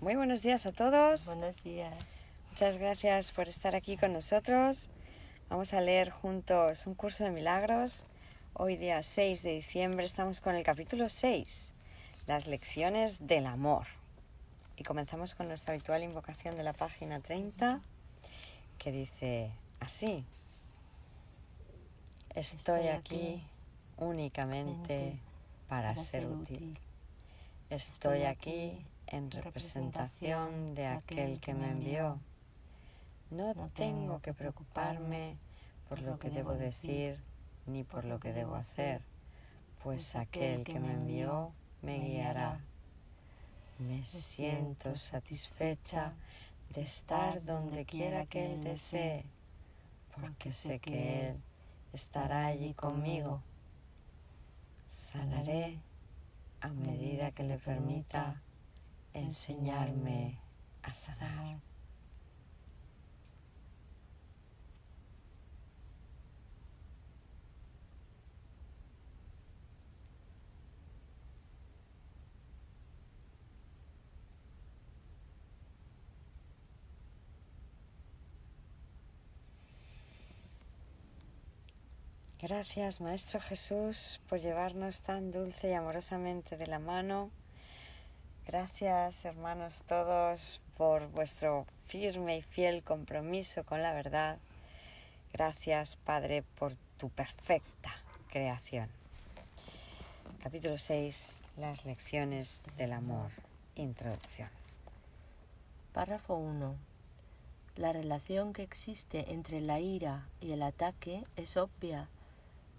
Muy buenos días a todos. Buenos días. Muchas gracias por estar aquí con nosotros. Vamos a leer juntos un curso de milagros. Hoy día 6 de diciembre estamos con el capítulo 6, las lecciones del amor. Y comenzamos con nuestra habitual invocación de la página 30, que dice así: Estoy aquí únicamente para ser útil. Estoy aquí en representación de aquel que me envió. No tengo que preocuparme por lo que debo decir ni por lo que debo hacer, pues aquel que me envió me guiará. Me siento satisfecha de estar donde quiera que Él desee, porque sé que Él estará allí conmigo. Sanaré a medida que le permita enseñarme a sanar. Gracias, Maestro Jesús, por llevarnos tan dulce y amorosamente de la mano. Gracias, hermanos todos, por vuestro firme y fiel compromiso con la verdad. Gracias, Padre, por tu perfecta creación. Capítulo 6, las lecciones del amor. Introducción. Párrafo 1. La relación que existe entre la ira y el ataque es obvia,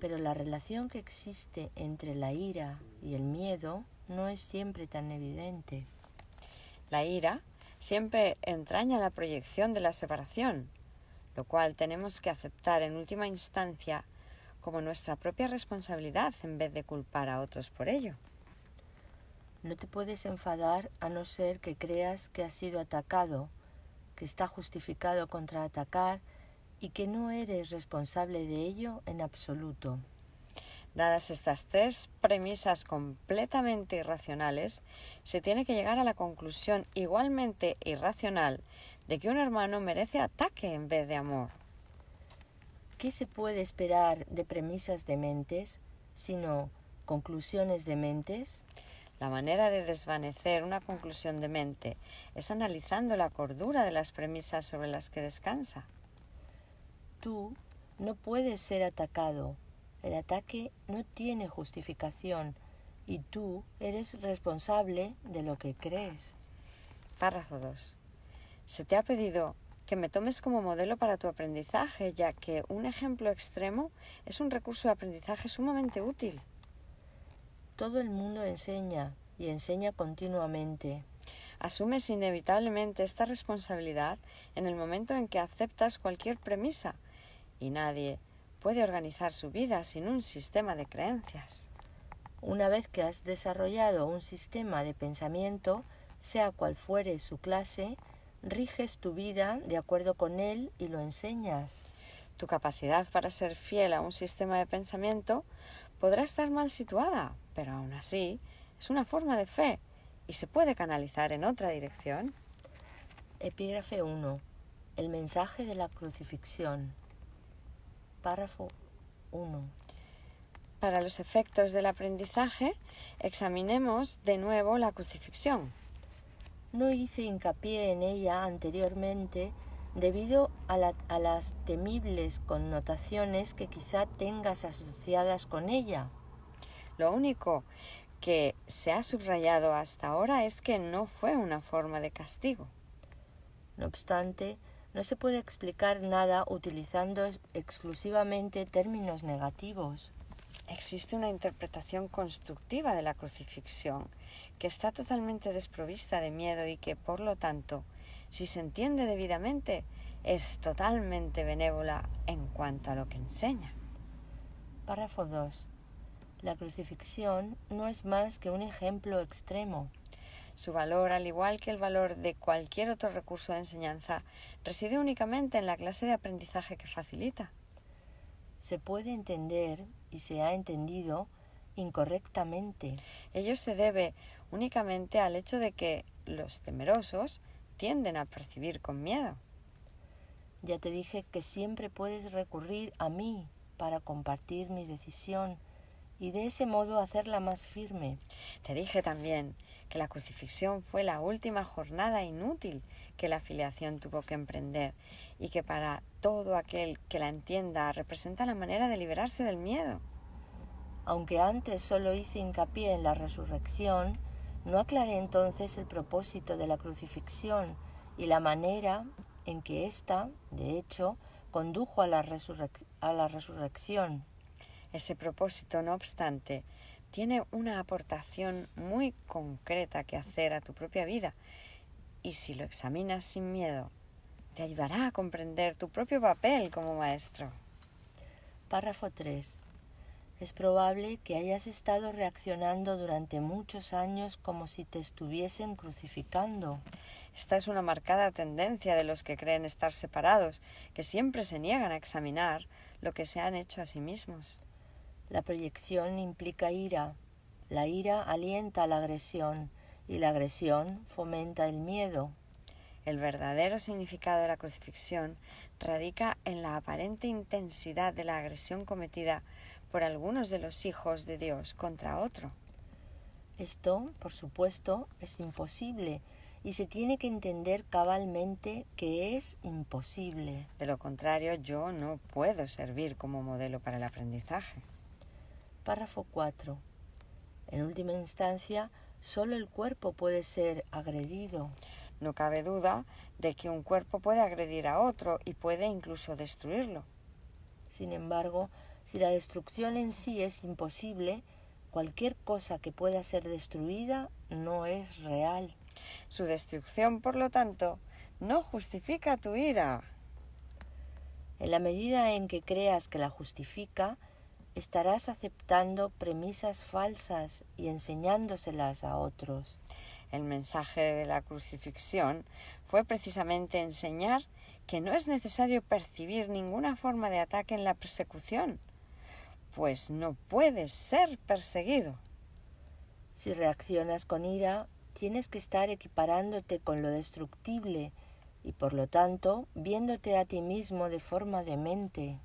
pero la relación que existe entre la ira y el miedo no es siempre tan evidente. La ira siempre entraña la proyección de la separación, lo cual tenemos que aceptar en última instancia como nuestra propia responsabilidad en vez de culpar a otros por ello. No te puedes enfadar a no ser que creas que has sido atacado, que está justificado contraatacar y que no eres responsable de ello en absoluto. Dadas estas tres premisas completamente irracionales, se tiene que llegar a la conclusión igualmente irracional de que un hermano merece ataque en vez de amor. ¿Qué se puede esperar de premisas dementes, sino conclusiones dementes? La manera de desvanecer una conclusión demente es analizando la cordura de las premisas sobre las que descansa. Tú no puedes ser atacado. El ataque no tiene justificación y tú eres responsable de lo que crees. Párrafo 2. Se te ha pedido que me tomes como modelo para tu aprendizaje, ya que un ejemplo extremo es un recurso de aprendizaje sumamente útil. Todo el mundo enseña y enseña continuamente. Asumes inevitablemente esta responsabilidad en el momento en que aceptas cualquier premisa, y nadie puede organizar su vida sin un sistema de creencias. Una vez que has desarrollado un sistema de pensamiento, sea cual fuere su clase, riges tu vida de acuerdo con él y lo enseñas. Tu capacidad para ser fiel a un sistema de pensamiento podrá estar mal situada, pero aún así es una forma de fe y se puede canalizar en otra dirección. Epígrafe 1. El mensaje de la crucifixión. Párrafo 1. Para los efectos del aprendizaje, examinemos de nuevo la crucifixión. No hice hincapié en ella anteriormente debido a las temibles connotaciones que quizá tengas asociadas con ella. Lo único que se ha subrayado hasta ahora es que no fue una forma de castigo. No obstante, no se puede explicar nada utilizando exclusivamente términos negativos. Existe una interpretación constructiva de la crucifixión que está totalmente desprovista de miedo y que, por lo tanto, si se entiende debidamente, es totalmente benévola en cuanto a lo que enseña. Párrafo 2. La crucifixión no es más que un ejemplo extremo. Su valor, al igual que el valor de cualquier otro recurso de enseñanza, reside únicamente en la clase de aprendizaje que facilita. Se puede entender, y se ha entendido, incorrectamente. Ello se debe únicamente al hecho de que los temerosos tienden a percibir con miedo. Ya te dije que siempre puedes recurrir a mí para compartir mi decisión y de ese modo hacerla más firme. Te dije también que la crucifixión fue la última jornada inútil que la filiación tuvo que emprender y que para todo aquel que la entienda representa la manera de liberarse del miedo. Aunque antes solo hice hincapié en la resurrección, no aclaré entonces el propósito de la crucifixión y la manera en que ésta, de hecho, condujo a la resurrección. Ese propósito, no obstante, tiene una aportación muy concreta que hacer a tu propia vida y si lo examinas sin miedo, te ayudará a comprender tu propio papel como maestro. Párrafo 3. Es probable que hayas estado reaccionando durante muchos años como si te estuviesen crucificando. Esta es una marcada tendencia de los que creen estar separados, que siempre se niegan a examinar lo que se han hecho a sí mismos. La proyección implica ira. La ira alienta la agresión y la agresión fomenta el miedo. El verdadero significado de la crucifixión radica en la aparente intensidad de la agresión cometida por algunos de los hijos de Dios contra otro. Esto, por supuesto, es imposible y se tiene que entender cabalmente que es imposible. De lo contrario, yo no puedo servir como modelo para el aprendizaje. Párrafo 4. En última instancia, solo el cuerpo puede ser agredido. No cabe duda de que un cuerpo puede agredir a otro y puede incluso destruirlo. Sin embargo, si la destrucción en sí es imposible, cualquier cosa que pueda ser destruida no es real. Su destrucción, por lo tanto, no justifica tu ira. En la medida en que creas que la justifica, estarás aceptando premisas falsas y enseñándoselas a otros. El mensaje de la crucifixión fue precisamente enseñar que no es necesario percibir ninguna forma de ataque en la persecución, pues no puedes ser perseguido. Si reaccionas con ira, tienes que estar equiparándote con lo destructible y por lo tanto viéndote a ti mismo de forma demente.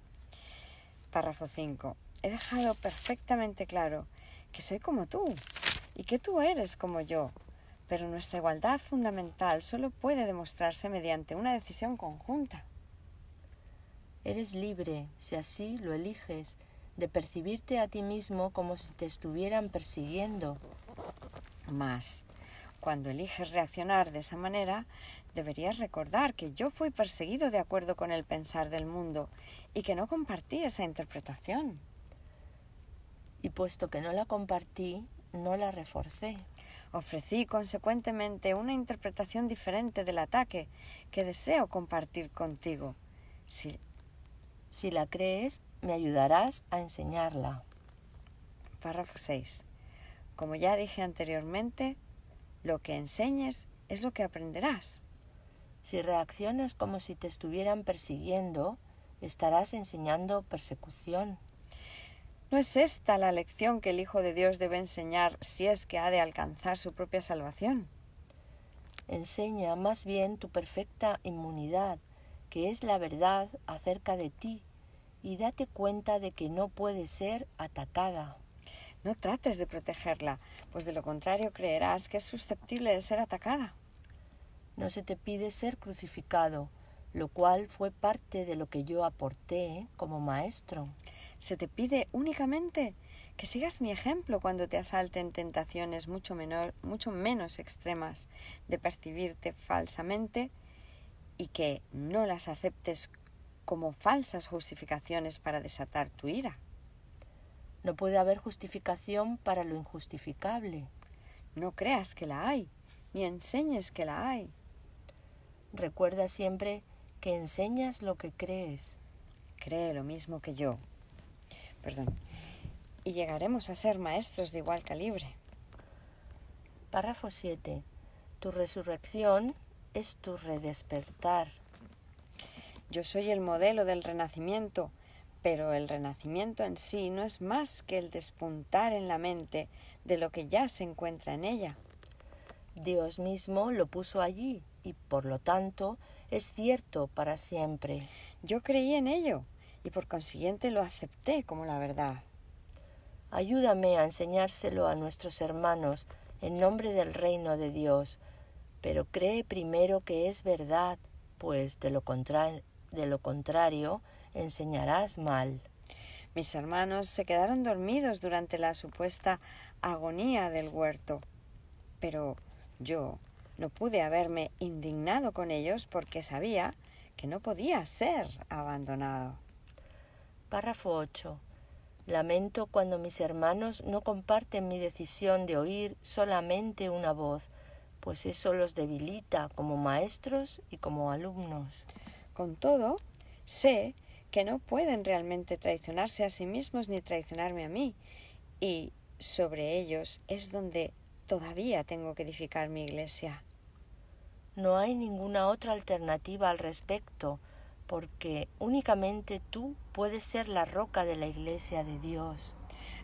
Párrafo 5. He dejado perfectamente claro que soy como tú y que tú eres como yo, pero nuestra igualdad fundamental solo puede demostrarse mediante una decisión conjunta. Eres libre, si así lo eliges, de percibirte a ti mismo como si te estuvieran persiguiendo. Mas, cuando eliges reaccionar de esa manera, deberías recordar que yo fui perseguido de acuerdo con el pensar del mundo y que no compartí esa interpretación. Y puesto que no la compartí, no la reforcé. Ofrecí consecuentemente una interpretación diferente del ataque que deseo compartir contigo. Si la crees, me ayudarás a enseñarla. Párrafo 6. Como ya dije anteriormente, lo que enseñes es lo que aprenderás. Si reaccionas como si te estuvieran persiguiendo, estarás enseñando persecución. ¿No es esta la lección que el Hijo de Dios debe enseñar si es que ha de alcanzar su propia salvación? Enseña más bien tu perfecta inmunidad, que es la verdad acerca de ti, y date cuenta de que no puede ser atacada. No trates de protegerla, pues de lo contrario creerás que es susceptible de ser atacada. No se te pide ser crucificado, lo cual fue parte de lo que yo aporté como maestro. Se te pide únicamente que sigas mi ejemplo cuando te asalten tentaciones mucho menos extremas de percibirte falsamente y que no las aceptes como falsas justificaciones para desatar tu ira. No puede haber justificación para lo injustificable. No creas que la hay, ni enseñes que la hay. Recuerda siempre que enseñas lo que crees. Cree lo mismo que yo. Y llegaremos a ser maestros de igual calibre. Párrafo 7. Tu resurrección es tu redespertar. Yo soy el modelo del renacimiento, pero el renacimiento en sí no es más que el despuntar en la mente de lo que ya se encuentra en ella. Dios mismo lo puso allí y por lo tanto es cierto para siempre. Yo creí en ello y por consiguiente lo acepté como la verdad. Ayúdame a enseñárselo a nuestros hermanos en nombre del reino de Dios, pero cree primero que es verdad, pues de lo contrario enseñarás mal. Mis hermanos se quedaron dormidos durante la supuesta agonía del huerto, pero yo no pude haberme indignado con ellos porque sabía que no podía ser abandonado. Párrafo 8. Lamento cuando mis hermanos no comparten mi decisión de oír solamente una voz, pues eso los debilita como maestros y como alumnos. Con todo, sé que no pueden realmente traicionarse a sí mismos ni traicionarme a mí, y sobre ellos es donde todavía tengo que edificar mi iglesia. No hay ninguna otra alternativa al respecto, porque únicamente tú puedes ser la roca de la iglesia de Dios.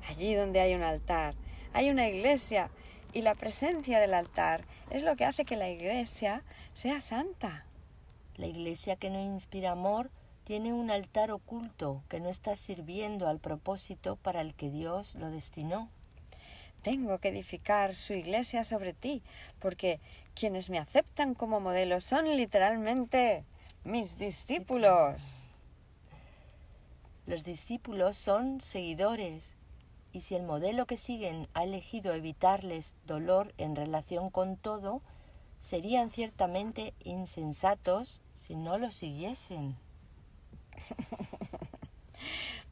Allí donde hay un altar, hay una iglesia, y la presencia del altar es lo que hace que la iglesia sea santa. La iglesia que no inspira amor tiene un altar oculto que no está sirviendo al propósito para el que Dios lo destinó. Tengo que edificar su iglesia sobre ti, porque quienes me aceptan como modelo son literalmente mis discípulos. Los discípulos son seguidores, y si el modelo que siguen ha elegido evitarles dolor en relación con todo, serían ciertamente insensatos si no lo siguiesen.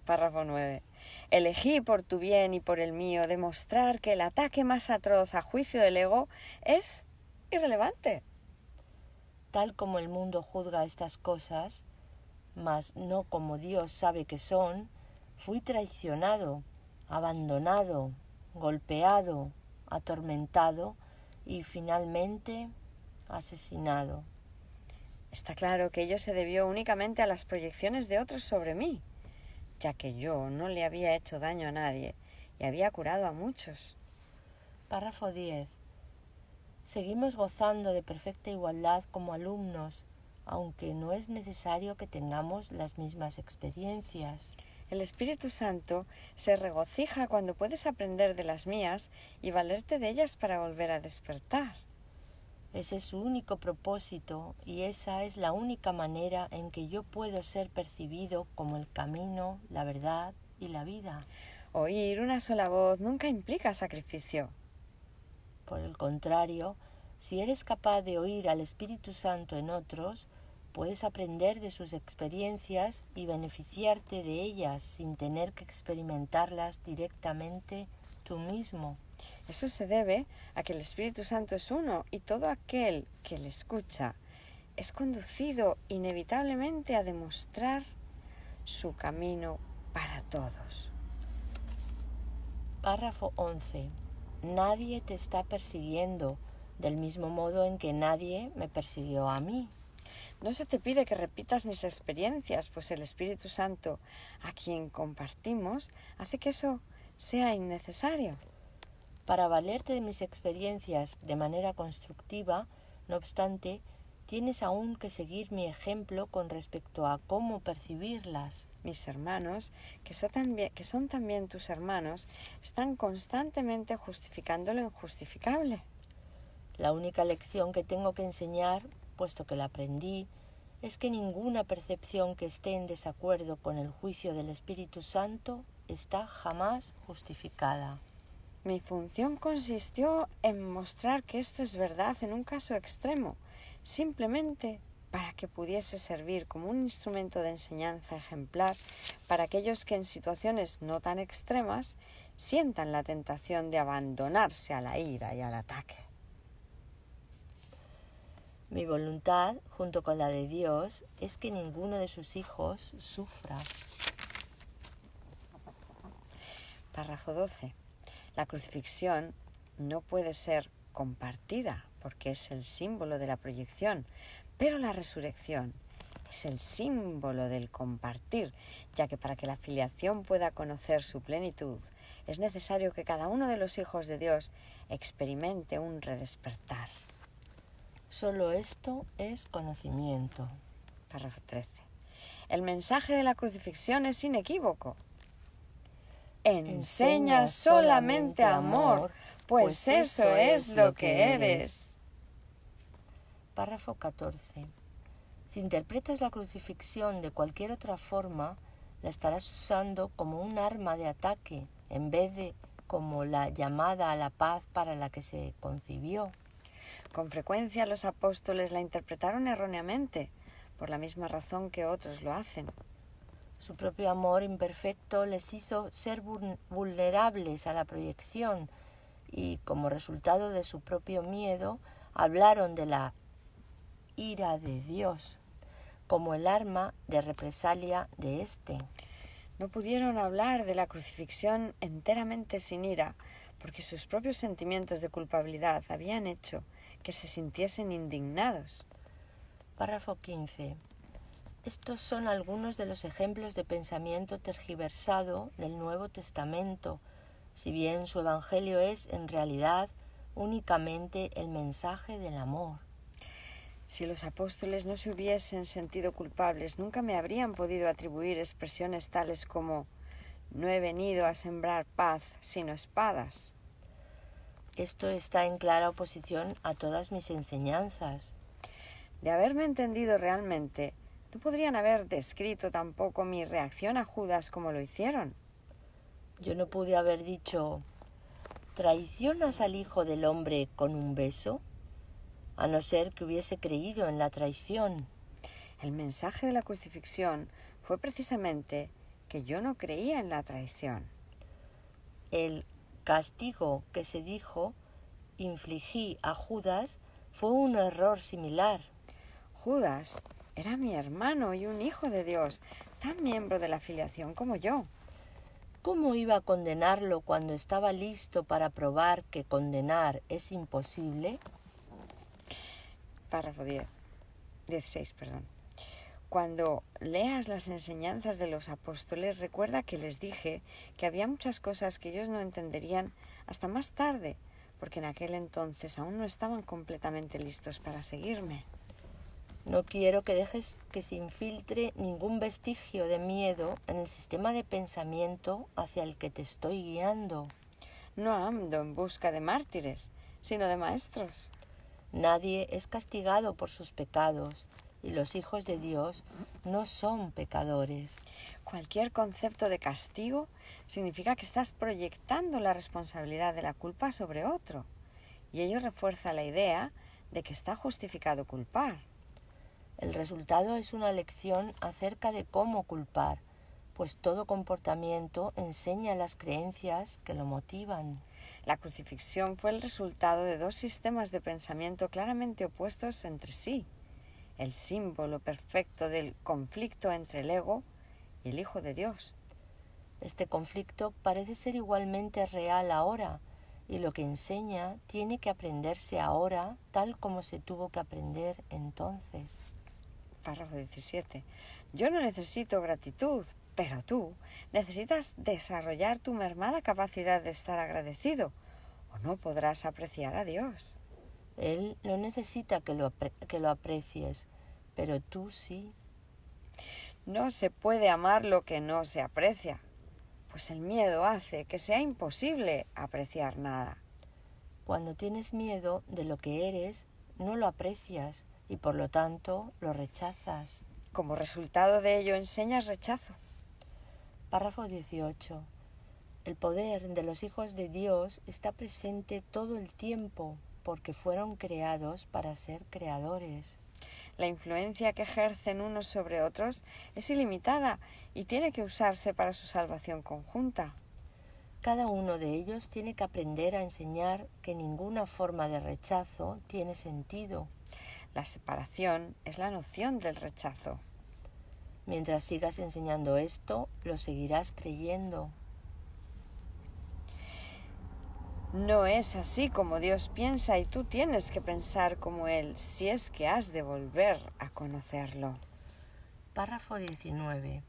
Párrafo 9. Elegí por tu bien y por el mío demostrar que el ataque más atroz a juicio del ego es irrelevante. Tal como el mundo juzga estas cosas, mas no como Dios sabe que son, fui traicionado, abandonado, golpeado, atormentado y finalmente asesinado. Está claro que ello se debió únicamente a las proyecciones de otros sobre mí, ya que yo no le había hecho daño a nadie y había curado a muchos. Párrafo 10. Seguimos gozando de perfecta igualdad como alumnos, aunque no es necesario que tengamos las mismas experiencias. El Espíritu Santo se regocija cuando puedes aprender de las mías y valerte de ellas para volver a despertar. Ese es su único propósito y esa es la única manera en que yo puedo ser percibido como el camino, la verdad y la vida. Oír una sola voz nunca implica sacrificio. Por el contrario, si eres capaz de oír al Espíritu Santo en otros, puedes aprender de sus experiencias y beneficiarte de ellas sin tener que experimentarlas directamente tú mismo. Eso se debe a que el Espíritu Santo es uno y todo aquel que le escucha es conducido inevitablemente a demostrar su camino para todos. Párrafo 11. Nadie te está persiguiendo, del mismo modo en que nadie me persiguió a mí. No se te pide que repitas mis experiencias, pues el Espíritu Santo, a quien compartimos, hace que eso sea innecesario. Para valerte de mis experiencias de manera constructiva, no obstante, tienes aún que seguir mi ejemplo con respecto a cómo percibirlas. Mis hermanos, que son también tus hermanos, están constantemente justificando lo injustificable. La única lección que tengo que enseñar, puesto que la aprendí, es que ninguna percepción que esté en desacuerdo con el juicio del Espíritu Santo está jamás justificada. Mi función consistió en mostrar que esto es verdad en un caso extremo, simplemente para que pudiese servir como un instrumento de enseñanza ejemplar para aquellos que en situaciones no tan extremas sientan la tentación de abandonarse a la ira y al ataque. Mi voluntad, junto con la de Dios, es que ninguno de sus hijos sufra. Párrafo 12. La crucifixión no puede ser compartida porque es el símbolo de la proyección, pero la resurrección es el símbolo del compartir, ya que para que la filiación pueda conocer su plenitud, es necesario que cada uno de los hijos de Dios experimente un redespertar. Solo esto es conocimiento. Párrafo 13. El mensaje de la crucifixión es inequívoco. Enseña solamente amor, pues eso es lo que eres. Párrafo 14. Si interpretas la crucifixión de cualquier otra forma, la estarás usando como un arma de ataque en vez de como la llamada a la paz para la que se concibió. Con frecuencia los apóstoles la interpretaron erróneamente, por la misma razón que otros lo hacen. Su propio amor imperfecto les hizo ser vulnerables a la proyección y, como resultado de su propio miedo, hablaron de la ira de Dios como el arma de represalia de éste. No pudieron hablar de la crucifixión enteramente sin ira, porque sus propios sentimientos de culpabilidad habían hecho que se sintiesen indignados. Párrafo 15. Estos son algunos de los ejemplos de pensamiento tergiversado del Nuevo Testamento, si bien su evangelio es, en realidad, únicamente el mensaje del amor. Si los apóstoles no se hubiesen sentido culpables, nunca me habrían podido atribuir expresiones tales como «No he venido a sembrar paz, sino espadas». Esto está en clara oposición a todas mis enseñanzas. De haberme entendido realmente, no podrían haber descrito tampoco mi reacción a Judas como lo hicieron. Yo no pude haber dicho, ¿traicionas al Hijo del Hombre con un beso? A no ser que hubiese creído en la traición. El mensaje de la crucifixión fue precisamente que yo no creía en la traición. El castigo que se dijo infligí a Judas fue un error similar. Judas era mi hermano y un hijo de Dios, tan miembro de la filiación como yo. ¿Cómo iba a condenarlo cuando estaba listo para probar que condenar es imposible? Párrafo 16. Cuando leas las enseñanzas de los apóstoles, recuerda que les dije que había muchas cosas que ellos no entenderían hasta más tarde, porque en aquel entonces aún no estaban completamente listos para seguirme. No quiero que dejes que se infiltre ningún vestigio de miedo en el sistema de pensamiento hacia el que te estoy guiando. No ando en busca de mártires, sino de maestros. Nadie es castigado por sus pecados y los hijos de Dios no son pecadores. Cualquier concepto de castigo significa que estás proyectando la responsabilidad de la culpa sobre otro, y ello refuerza la idea de que está justificado culpar. El resultado es una lección acerca de cómo culpar, pues todo comportamiento enseña las creencias que lo motivan. La crucifixión fue el resultado de dos sistemas de pensamiento claramente opuestos entre sí, el símbolo perfecto del conflicto entre el ego y el Hijo de Dios. Este conflicto parece ser igualmente real ahora, y lo que enseña tiene que aprenderse ahora tal como se tuvo que aprender entonces. Párrafo 17. Yo no necesito gratitud, pero tú necesitas desarrollar tu mermada capacidad de estar agradecido, o no podrás apreciar a Dios. Él no necesita que lo aprecies, pero tú sí. No se puede amar lo que no se aprecia, pues el miedo hace que sea imposible apreciar nada. Cuando tienes miedo de lo que eres, no lo aprecias y por lo tanto lo rechazas. Como resultado de ello enseñas rechazo. Párrafo 18. El poder de los hijos de Dios está presente todo el tiempo porque fueron creados para ser creadores. La influencia que ejercen unos sobre otros es ilimitada y tiene que usarse para su salvación conjunta. Cada uno de ellos tiene que aprender a enseñar que ninguna forma de rechazo tiene sentido. La separación es la noción del rechazo. Mientras sigas enseñando esto, lo seguirás creyendo. No es así como Dios piensa y tú tienes que pensar como Él si es que has de volver a conocerlo. Párrafo 19.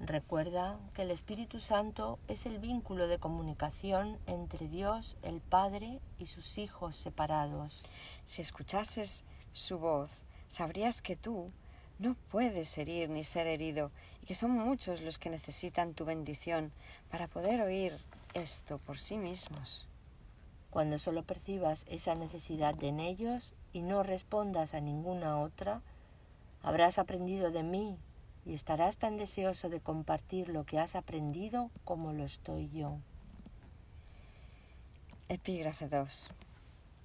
Recuerda que el Espíritu Santo es el vínculo de comunicación entre Dios, el Padre, y sus hijos separados. Si escuchases su voz, sabrías que tú no puedes herir ni ser herido y que son muchos los que necesitan tu bendición para poder oír esto por sí mismos. Cuando solo percibas esa necesidad en ellos y no respondas a ninguna otra, habrás aprendido de mí y estarás tan deseoso de compartir lo que has aprendido como lo estoy yo. Epígrafe 2.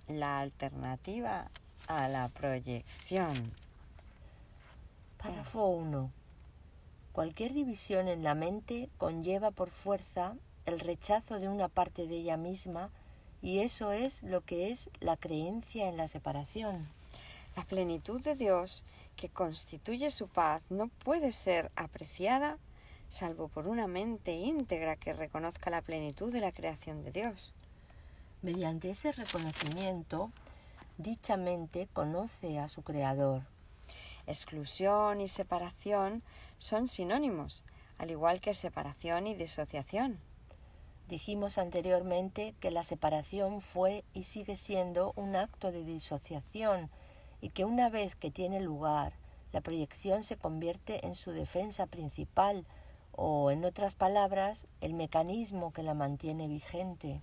La alternativa a la proyección. Párrafo 1. Cualquier división en la mente conlleva por fuerza el rechazo de una parte de ella misma, y eso es lo que es la creencia en la separación. La plenitud de Dios, que constituye su paz, no puede ser apreciada salvo por una mente íntegra que reconozca la plenitud de la creación de Dios. Mediante ese reconocimiento, dicha mente conoce a su Creador. Exclusión y separación son sinónimos, al igual que separación y disociación. Dijimos anteriormente que la separación fue y sigue siendo un acto de disociación y que una vez que tiene lugar, la proyección se convierte en su defensa principal o, en otras palabras, el mecanismo que la mantiene vigente.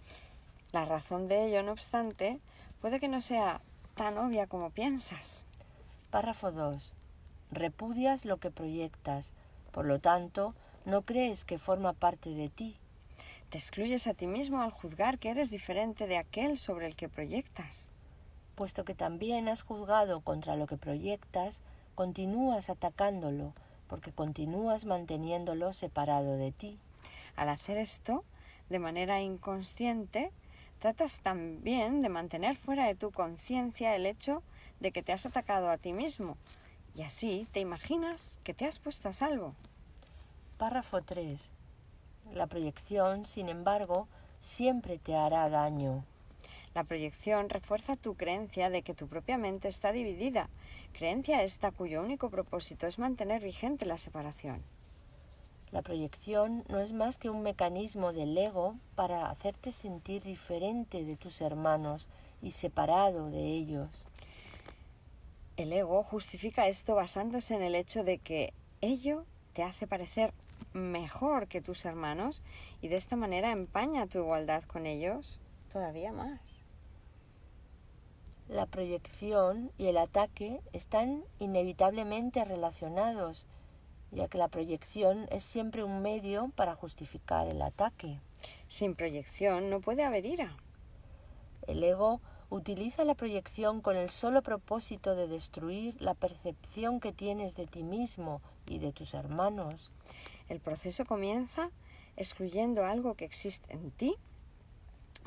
La razón de ello, no obstante, puede que no sea tan obvia como piensas. Párrafo 2. Repudias lo que proyectas, por lo tanto, no crees que forma parte de ti. Te excluyes a ti mismo al juzgar que eres diferente de aquel sobre el que proyectas. Puesto que también has juzgado contra lo que proyectas, continúas atacándolo, porque continúas manteniéndolo separado de ti. Al hacer esto, de manera inconsciente, tratas también de mantener fuera de tu conciencia el hecho de que te has atacado a ti mismo, y así te imaginas que te has puesto a salvo. Párrafo 3. La proyección, sin embargo, siempre te hará daño. La proyección refuerza tu creencia de que tu propia mente está dividida, creencia esta cuyo único propósito es mantener vigente la separación. La proyección no es más que un mecanismo del ego para hacerte sentir diferente de tus hermanos y separado de ellos. El ego justifica esto basándose en el hecho de que ello te hace parecer mejor que tus hermanos y de esta manera empaña tu igualdad con ellos todavía más. La proyección y el ataque están inevitablemente relacionados, ya que la proyección es siempre un medio para justificar el ataque. Sin proyección no puede haber ira. El ego utiliza la proyección con el solo propósito de destruir la percepción que tienes de ti mismo y de tus hermanos. El proceso comienza excluyendo algo que existe en ti,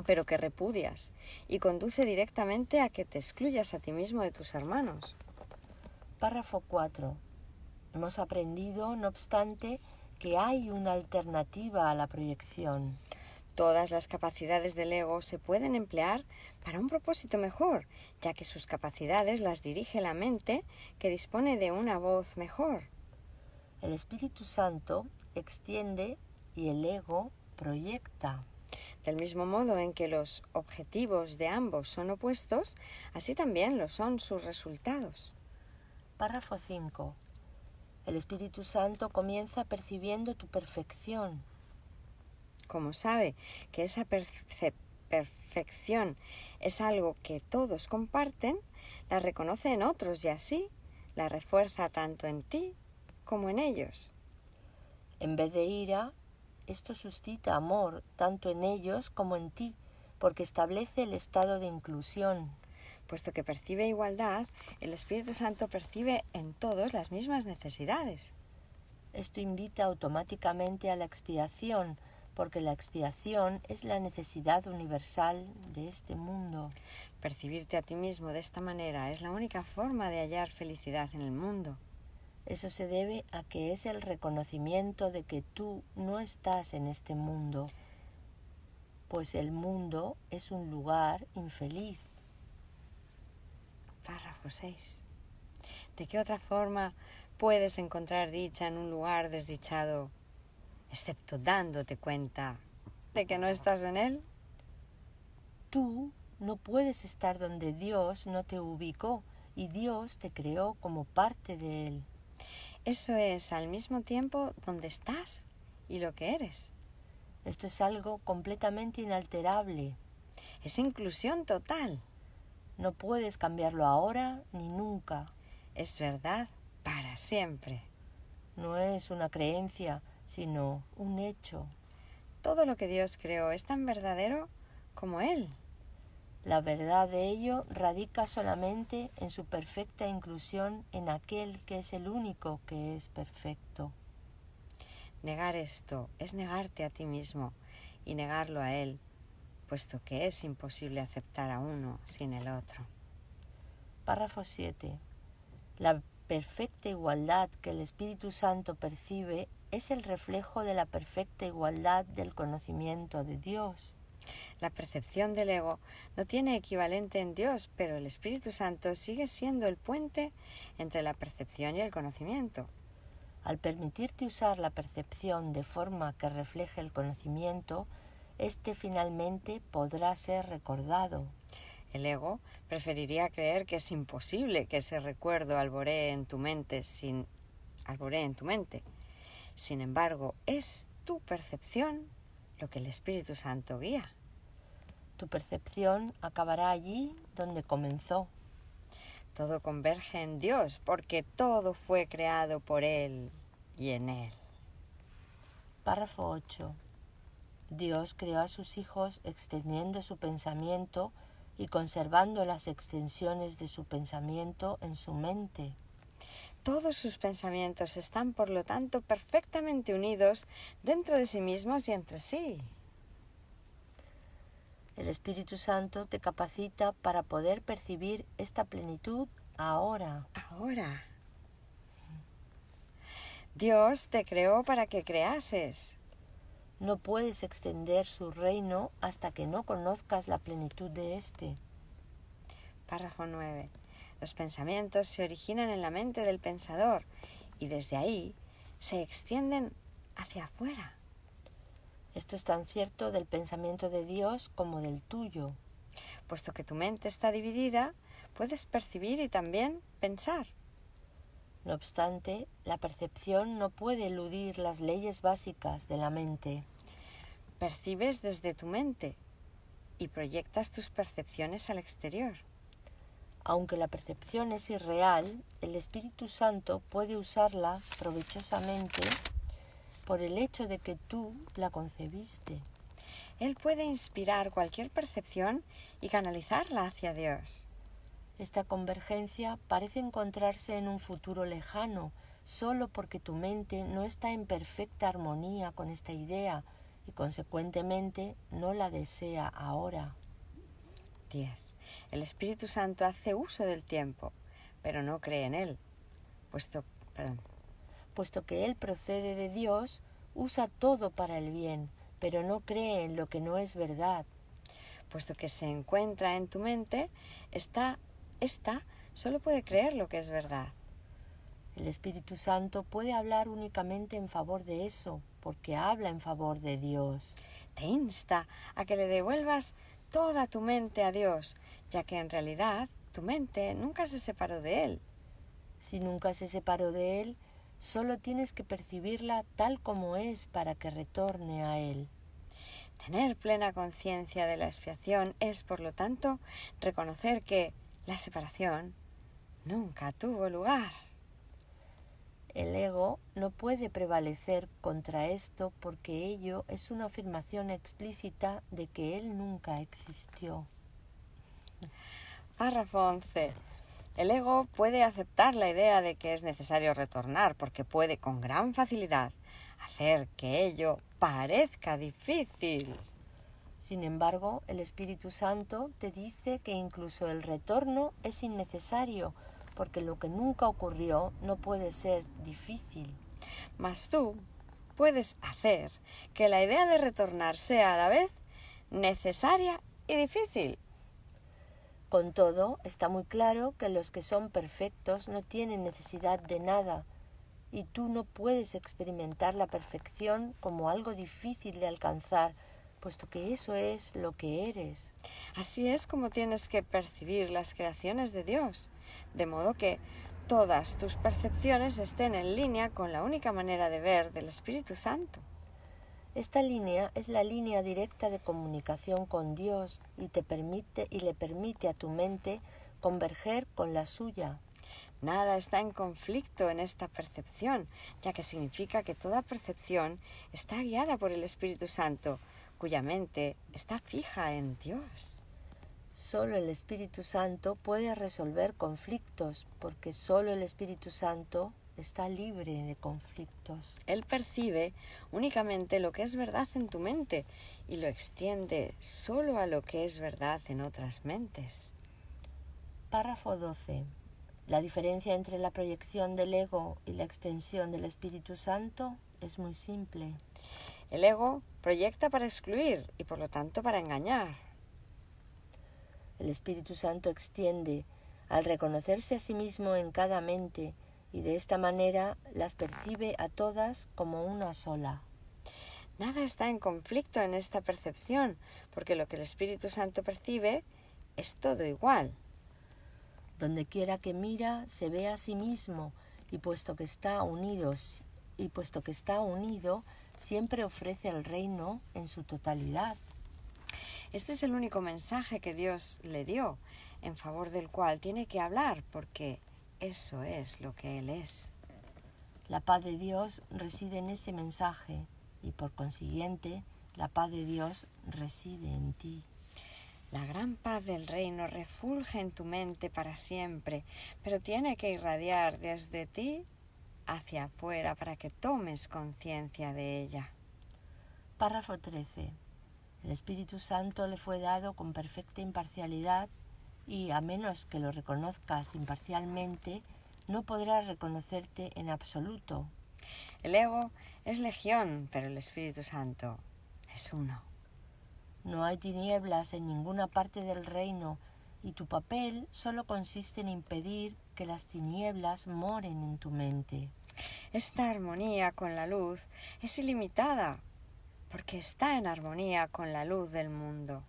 pero que repudias, y conduce directamente a que te excluyas a ti mismo de tus hermanos. Párrafo 4. Hemos aprendido, no obstante, que hay una alternativa a la proyección. Todas las capacidades del ego se pueden emplear para un propósito mejor, ya que sus capacidades las dirige la mente, que dispone de una voz mejor. El Espíritu Santo extiende y el ego proyecta. Del mismo modo en que los objetivos de ambos son opuestos, así también lo son sus resultados. Párrafo 5. El Espíritu Santo comienza percibiendo tu perfección. Como sabe que esa perfección es algo que todos comparten, la reconoce en otros y así la refuerza tanto en ti como en ellos. En vez de ira, esto suscita amor tanto en ellos como en ti, porque establece el estado de inclusión. Puesto que percibe igualdad, el Espíritu Santo percibe en todos las mismas necesidades. Esto invita automáticamente a la expiación, porque la expiación es la necesidad universal de este mundo. Percibirte a ti mismo de esta manera es la única forma de hallar felicidad en el mundo. Eso se debe a que es el reconocimiento de que tú no estás en este mundo, pues el mundo es un lugar infeliz. Párrafo 6. ¿De qué otra forma puedes encontrar dicha en un lugar desdichado excepto dándote cuenta de que no estás en él. Tú no puedes estar donde Dios no te ubicó y Dios te creó como parte de él. Eso es al mismo tiempo donde estás y lo que eres. Esto es algo completamente inalterable. Es inclusión total. No puedes cambiarlo ahora ni nunca. Es verdad para siempre. No es una creencia, sino un hecho. Todo lo que Dios creó es tan verdadero como Él. La verdad de ello radica solamente en su perfecta inclusión en aquel que es el único que es perfecto. Negar esto es negarte a ti mismo y negarlo a Él, puesto que es imposible aceptar a uno sin el otro. Párrafo 7. La perfecta igualdad que el Espíritu Santo percibe es el reflejo de la perfecta igualdad del conocimiento de Dios. La percepción del ego no tiene equivalente en Dios, pero el Espíritu Santo sigue siendo el puente entre la percepción y el conocimiento. Al permitirte usar la percepción de forma que refleje el conocimiento, este finalmente podrá ser recordado. El ego preferiría creer que es imposible que ese recuerdo alboree en tu mente. Sin embargo, es tu percepción lo que el Espíritu Santo guía. Tu percepción acabará allí donde comenzó. Todo converge en Dios porque todo fue creado por Él y en Él. Párrafo 8. Dios creó a sus hijos extendiendo su pensamiento y conservando las extensiones de su pensamiento en su mente. Todos sus pensamientos están, por lo tanto, perfectamente unidos dentro de sí mismos y entre sí. El Espíritu Santo te capacita para poder percibir esta plenitud ahora. Ahora. Dios te creó para que creases. No puedes extender su reino hasta que no conozcas la plenitud de éste. Párrafo 9. Los pensamientos se originan en la mente del pensador y desde ahí se extienden hacia afuera. Esto es tan cierto del pensamiento de Dios como del tuyo. Puesto que tu mente está dividida, puedes percibir y también pensar. No obstante, la percepción no puede eludir las leyes básicas de la mente. Percibes desde tu mente y proyectas tus percepciones al exterior. Aunque la percepción es irreal, el Espíritu Santo puede usarla provechosamente por el hecho de que tú la concebiste. Él puede inspirar cualquier percepción y canalizarla hacia Dios. Esta convergencia parece encontrarse en un futuro lejano, solo porque tu mente no está en perfecta armonía con esta idea y consecuentemente no la desea ahora. 10. El Espíritu Santo hace uso del tiempo, pero no cree en él, Puesto que Él procede de Dios, usa todo para el bien, pero no cree en lo que no es verdad. Puesto que se encuentra en tu mente, esta solo puede creer lo que es verdad. El Espíritu Santo puede hablar únicamente en favor de eso, porque habla en favor de Dios. Te insta a que le devuelvas toda tu mente a Dios, ya que en realidad tu mente nunca se separó de Él. Si nunca se separó de Él, solo tienes que percibirla tal como es para que retorne a Él. Tener plena conciencia de la expiación es, por lo tanto, reconocer que la separación nunca tuvo lugar. El ego no puede prevalecer contra esto porque ello es una afirmación explícita de que Él nunca existió. Párrafo 11. El ego puede aceptar la idea de que es necesario retornar porque puede con gran facilidad hacer que ello parezca difícil. Sin embargo, el Espíritu Santo te dice que incluso el retorno es innecesario porque lo que nunca ocurrió no puede ser difícil. Mas tú puedes hacer que la idea de retornar sea a la vez necesaria y difícil. Con todo, está muy claro que los que son perfectos no tienen necesidad de nada, y tú no puedes experimentar la perfección como algo difícil de alcanzar, puesto que eso es lo que eres. Así es como tienes que percibir las creaciones de Dios, de modo que todas tus percepciones estén en línea con la única manera de ver del Espíritu Santo. Esta línea es la línea directa de comunicación con Dios y le permite a tu mente converger con la suya. Nada está en conflicto en esta percepción, ya que significa que toda percepción está guiada por el Espíritu Santo, cuya mente está fija en Dios. Solo el Espíritu Santo puede resolver conflictos, porque solo el Espíritu Santo está libre de conflictos. Él percibe únicamente lo que es verdad en tu mente y lo extiende solo a lo que es verdad en otras mentes. Párrafo 12. La diferencia entre la proyección del ego y la extensión del Espíritu Santo es muy simple. El ego proyecta para excluir y por lo tanto para engañar. El Espíritu Santo extiende al reconocerse a sí mismo en cada mente y de esta manera las percibe a todas como una sola. Nada está en conflicto en esta percepción, porque lo que el Espíritu Santo percibe es todo igual. Donde quiera que mira, se ve a sí mismo, y puesto que está unido, siempre ofrece el reino en su totalidad. Este es el único mensaje que Dios le dio, en favor del cual tiene que hablar, porque eso es lo que Él es. La paz de Dios reside en ese mensaje, y por consiguiente, la paz de Dios reside en ti. La gran paz del reino refulge en tu mente para siempre, pero tiene que irradiar desde ti hacia afuera para que tomes conciencia de ella. Párrafo 13. El Espíritu Santo le fue dado con perfecta imparcialidad y, a menos que lo reconozcas imparcialmente, no podrá reconocerte en absoluto. El ego es legión, pero el Espíritu Santo es uno. No hay tinieblas en ninguna parte del reino y tu papel solo consiste en impedir que las tinieblas moren en tu mente. Esta armonía con la luz es ilimitada, porque está en armonía con la luz del mundo.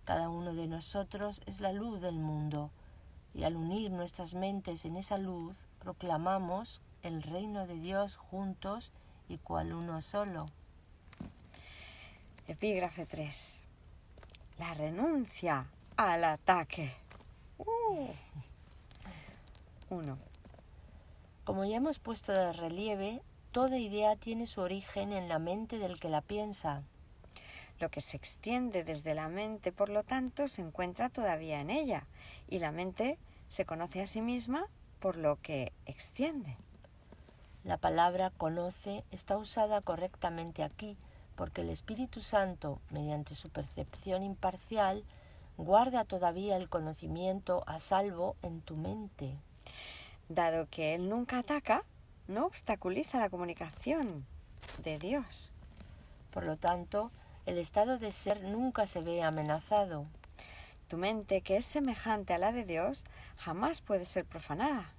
Cada uno de nosotros es la luz del mundo, y al unir nuestras mentes en esa luz, proclamamos el reino de Dios juntos y cual uno solo. Epígrafe 3. La renuncia al ataque. 1. Como ya hemos puesto de relieve, toda idea tiene su origen en la mente del que la piensa. Lo que se extiende desde la mente, por lo tanto, se encuentra todavía en ella, y la mente se conoce a sí misma por lo que extiende. La palabra conoce está usada correctamente aquí, porque el Espíritu Santo, mediante su percepción imparcial, guarda todavía el conocimiento a salvo en tu mente. Dado que Él nunca ataca, no obstaculiza la comunicación de Dios. Por lo tanto, el estado de ser nunca se ve amenazado. Tu mente, que es semejante a la de Dios, jamás puede ser profanada.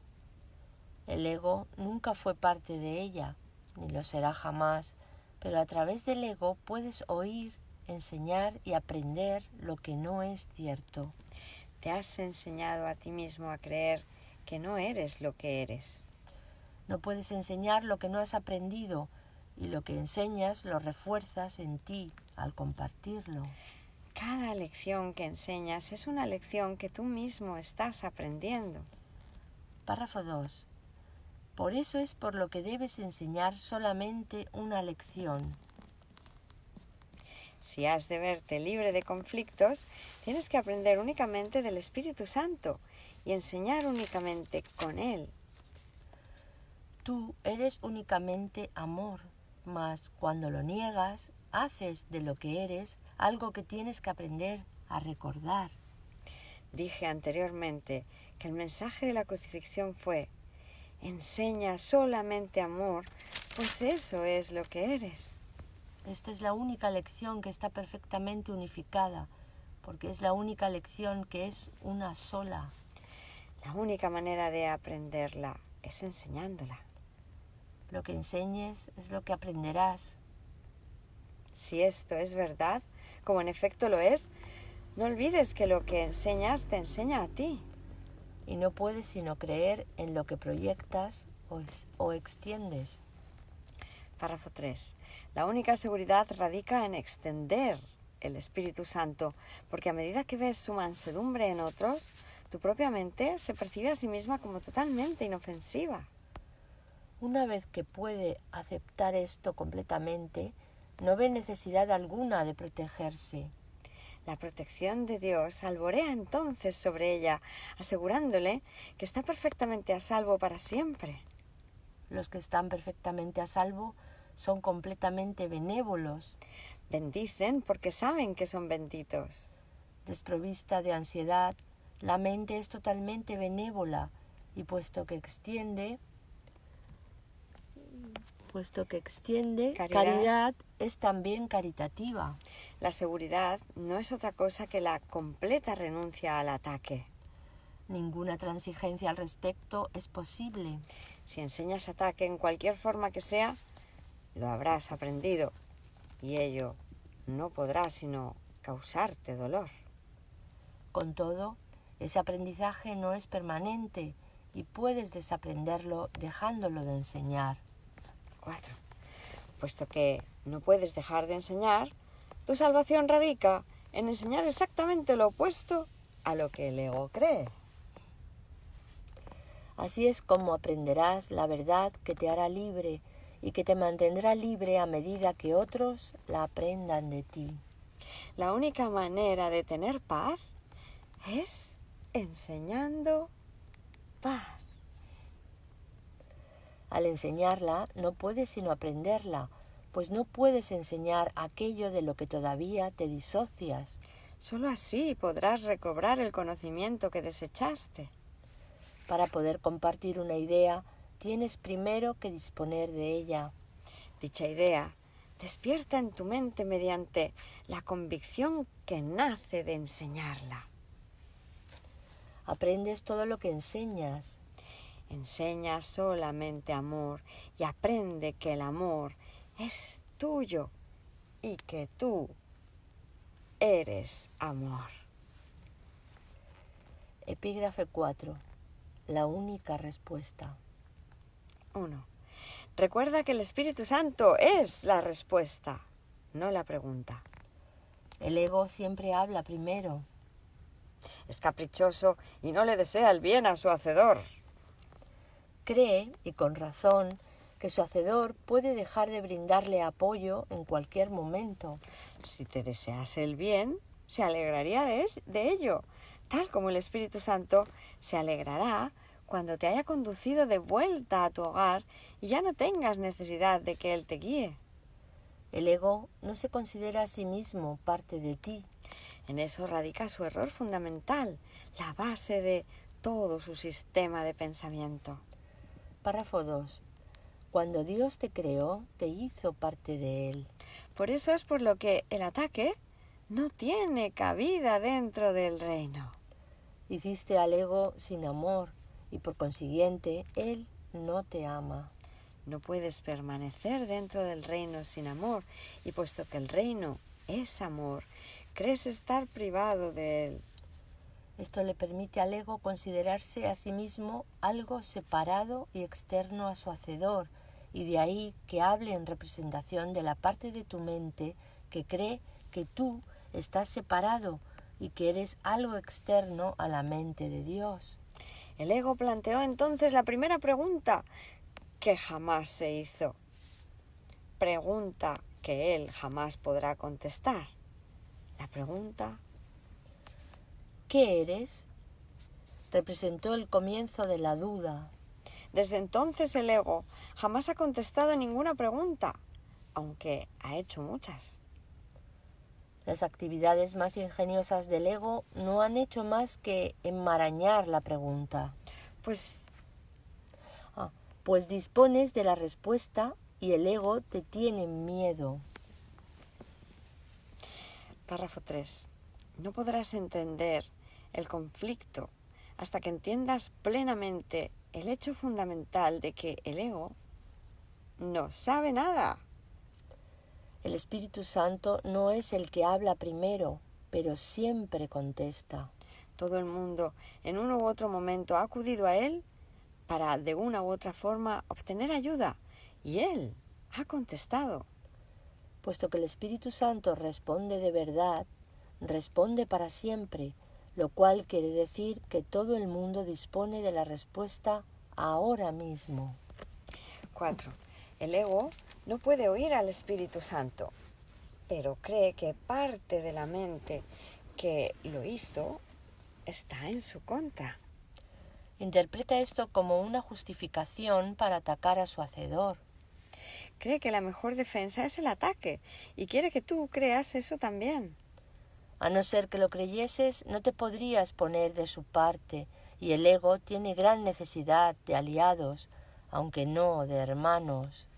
El ego nunca fue parte de ella, ni lo será jamás, pero a través del ego puedes oír, enseñar y aprender lo que no es cierto. Te has enseñado a ti mismo a creer que no eres lo que eres. No puedes enseñar lo que no has aprendido, y lo que enseñas lo refuerzas en ti al compartirlo. Cada lección que enseñas es una lección que tú mismo estás aprendiendo. Párrafo 2. Por eso es por lo que debes enseñar solamente una lección. Si has de verte libre de conflictos, tienes que aprender únicamente del Espíritu Santo y enseñar únicamente con Él. Tú eres únicamente amor, mas cuando lo niegas, haces de lo que eres algo que tienes que aprender a recordar. Dije anteriormente que el mensaje de la crucifixión fue: enseña solamente amor, pues eso es lo que eres. Esta es la única lección que está perfectamente unificada, porque es la única lección que es una sola. La única manera de aprenderla es enseñándola. Lo que enseñes es lo que aprenderás. Si esto es verdad, como en efecto lo es, no olvides que lo que enseñas te enseña a ti. Y no puedes sino creer en lo que proyectas o extiendes. Párrafo 3. La única seguridad radica en extender el Espíritu Santo, porque a medida que ves su mansedumbre en otros, tu propia mente se percibe a sí misma como totalmente inofensiva. Una vez que puede aceptar esto completamente, no ve necesidad alguna de protegerse. La protección de Dios alborea entonces sobre ella, asegurándole que está perfectamente a salvo para siempre. Los que están perfectamente a salvo son completamente benévolos. Bendicen porque saben que son benditos. Desprovista de ansiedad, la mente es totalmente benévola y puesto que extiende, caridad es también caritativa. La seguridad no es otra cosa que la completa renuncia al ataque. Ninguna transigencia al respecto es posible. Si enseñas ataque en cualquier forma que sea, lo habrás aprendido y ello no podrá sino causarte dolor. Con todo, ese aprendizaje no es permanente y puedes desaprenderlo dejándolo de enseñar. 4. Puesto que no puedes dejar de enseñar, tu salvación radica en enseñar exactamente lo opuesto a lo que el ego cree. Así es como aprenderás la verdad que te hará libre y que te mantendrá libre a medida que otros la aprendan de ti. La única manera de tener paz es enseñando paz. Al enseñarla no puedes sino aprenderla, pues no puedes enseñar aquello de lo que todavía te disocias. Solo así podrás recobrar el conocimiento que desechaste. Para poder compartir una idea, tienes primero que disponer de ella. Dicha idea despierta en tu mente mediante la convicción que nace de enseñarla. Aprendes todo lo que enseñas. Enseña solamente amor y aprende que el amor es tuyo y que tú eres amor. Epígrafe 4. La única respuesta. 1. Recuerda que el Espíritu Santo es la respuesta, no la pregunta. El ego siempre habla primero. Es caprichoso y no le desea el bien a su hacedor. Cree, y con razón, que su hacedor puede dejar de brindarle apoyo en cualquier momento. Si te desease el bien, se alegraría de ello, tal como el Espíritu Santo se alegrará cuando te haya conducido de vuelta a tu hogar y ya no tengas necesidad de que Él te guíe. El ego no se considera a sí mismo parte de ti. En eso radica su error fundamental, la base de todo su sistema de pensamiento. Párrafo 2. Cuando Dios te creó, te hizo parte de Él. Por eso es por lo que el ataque no tiene cabida dentro del reino. Hiciste al ego sin amor y por consiguiente Él no te ama. No puedes permanecer dentro del reino sin amor y puesto que el reino es amor, crees estar privado de él. Esto le permite al ego considerarse a sí mismo algo separado y externo a su hacedor, y de ahí que hable en representación de la parte de tu mente que cree que tú estás separado y que eres algo externo a la mente de Dios. El ego planteó entonces la primera pregunta que jamás se hizo. Pregunta que él jamás podrá contestar. La pregunta: ¿qué eres? Representó el comienzo de la duda. Desde entonces el ego jamás ha contestado ninguna pregunta, aunque ha hecho muchas. Las actividades más ingeniosas del ego no han hecho más que enmarañar la pregunta. Pues dispones de la respuesta y el ego te tiene miedo. Párrafo 3. No podrás entender el conflicto hasta que entiendas plenamente el hecho fundamental de que el ego no sabe nada. El Espíritu Santo no es el que habla primero, pero siempre contesta. Todo el mundo en uno u otro momento ha acudido a él para de una u otra forma obtener ayuda, y él ha contestado. Puesto que el Espíritu Santo responde de verdad, responde para siempre, lo cual quiere decir que todo el mundo dispone de la respuesta ahora mismo. 4. El ego no puede oír al Espíritu Santo, pero cree que parte de la mente que lo hizo está en su contra. Interpreta esto como una justificación para atacar a su hacedor. Cree que la mejor defensa es el ataque y quiere que tú creas eso también. A no ser que lo creyeses, no te podrías poner de su parte, y el ego tiene gran necesidad de aliados, aunque no de hermanos.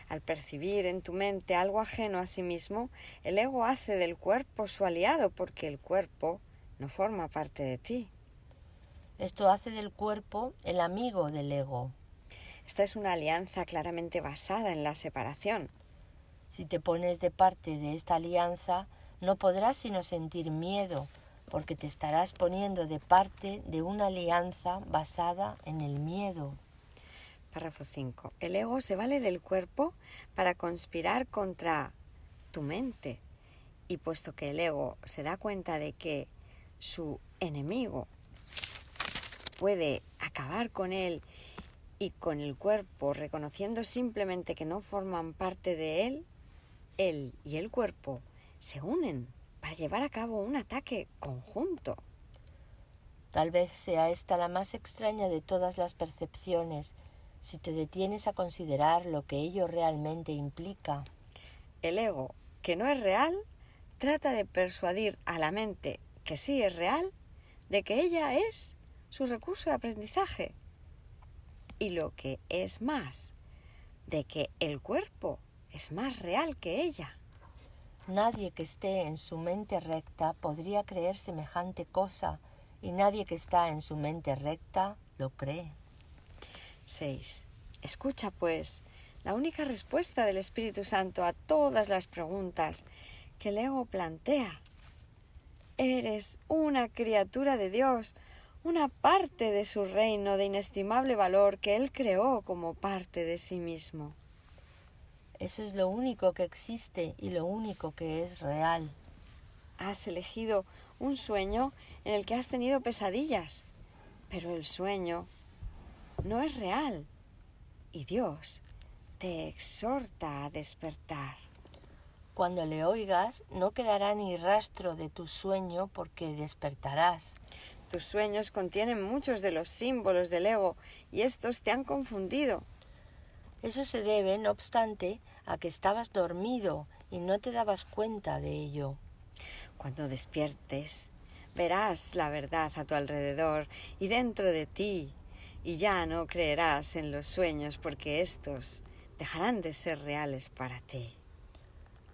Al percibir en tu mente algo ajeno a sí mismo, el ego hace del cuerpo su aliado porque el cuerpo no forma parte de ti. Esto hace del cuerpo el amigo del ego. Esta es una alianza claramente basada en la separación. Si te pones de parte de esta alianza, no podrás sino sentir miedo, porque te estarás poniendo de parte de una alianza basada en el miedo. Párrafo 5. El ego se vale del cuerpo para conspirar contra tu mente. Y puesto que el ego se da cuenta de que su enemigo puede acabar con él y con el cuerpo, reconociendo simplemente que no forman parte de él y el cuerpo se unen para llevar a cabo un ataque conjunto. Tal vez sea esta la más extraña de todas las percepciones, si te detienes a considerar lo que ello realmente implica. El ego, que no es real, trata de persuadir a la mente, que sí es real, de que ella es su recurso de aprendizaje. Y lo que es más, de que el cuerpo es más real que ella. Nadie que esté en su mente recta podría creer semejante cosa, y nadie que está en su mente recta lo cree. 6. Escucha, pues, la única respuesta del Espíritu Santo a todas las preguntas que el ego plantea. Eres una criatura de Dios, una parte de su reino de inestimable valor que Él creó como parte de sí mismo. Eso es lo único que existe y lo único que es real. Has elegido un sueño en el que has tenido pesadillas, pero el sueño no es real y Dios te exhorta a despertar. Cuando le oigas, no quedará ni rastro de tu sueño porque despertarás. Tus sueños contienen muchos de los símbolos del ego y estos te han confundido. Eso se debe, no obstante, a que estabas dormido y no te dabas cuenta de ello. Cuando despiertes, verás la verdad a tu alrededor y dentro de ti, y ya no creerás en los sueños porque estos dejarán de ser reales para ti.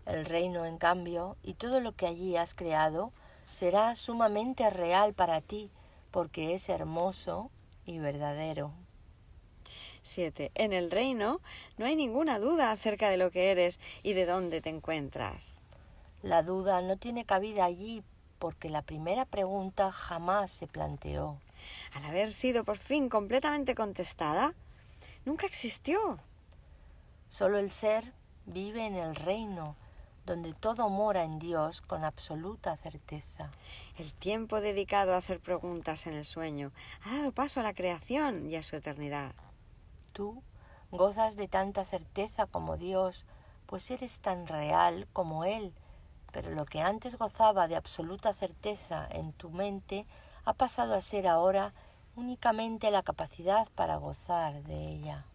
El reino, en cambio, y todo lo que allí has creado, será sumamente real para ti, porque es hermoso y verdadero. 7. En el reino no hay ninguna duda acerca de lo que eres y de dónde te encuentras. La duda no tiene cabida allí, porque la primera pregunta jamás se planteó. Al haber sido por fin completamente contestada, nunca existió. Solo el ser vive en el reino, donde todo mora en Dios con absoluta certeza. El tiempo dedicado a hacer preguntas en el sueño ha dado paso a la creación y a su eternidad. Tú gozas de tanta certeza como Dios, pues eres tan real como Él, pero lo que antes gozaba de absoluta certeza en tu mente ha pasado a ser ahora únicamente la capacidad para gozar de ella.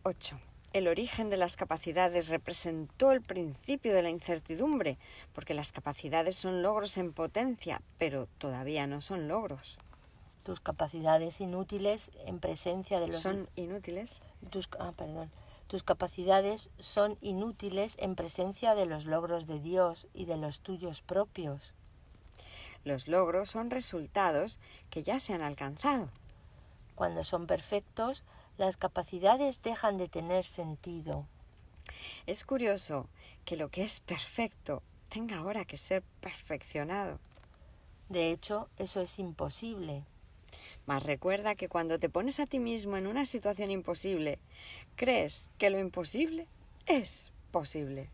8. El origen de las capacidades representó el principio de la incertidumbre, porque las capacidades son logros en potencia, pero todavía no son logros. Tus capacidades inútiles en presencia de los... ¿Son inútiles? Tus capacidades son inútiles en presencia de los logros de Dios y de los tuyos propios. Los logros son resultados que ya se han alcanzado. Cuando son perfectos, las capacidades dejan de tener sentido. Es curioso que lo que es perfecto tenga ahora que ser perfeccionado. De hecho, eso es imposible. Mas recuerda que cuando te pones a ti mismo en una situación imposible, crees que lo imposible es posible.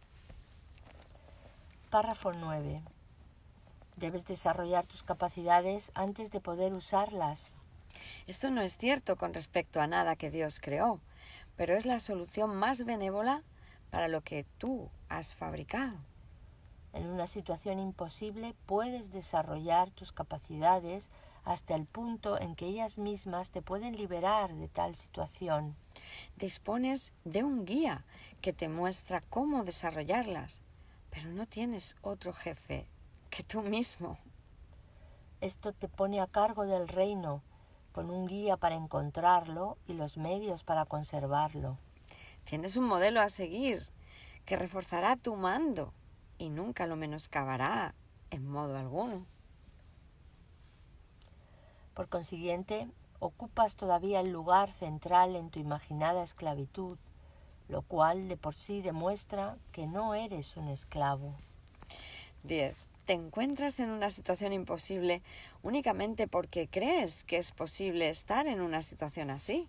Párrafo 9. Debes desarrollar tus capacidades antes de poder usarlas. Esto no es cierto con respecto a nada que Dios creó, pero es la solución más benévola para lo que tú has fabricado. En una situación imposible puedes desarrollar tus capacidades hasta el punto en que ellas mismas te pueden liberar de tal situación. Dispones de un guía que te muestra cómo desarrollarlas, pero no tienes otro jefe que tú mismo. Esto te pone a cargo del reino, con un guía para encontrarlo y los medios para conservarlo. Tienes un modelo a seguir que reforzará tu mando y nunca lo menoscabará en modo alguno. Por consiguiente, ocupas todavía el lugar central en tu imaginada esclavitud, lo cual de por sí demuestra que no eres un esclavo. 10. Te encuentras en una situación imposible únicamente porque crees que es posible estar en una situación así.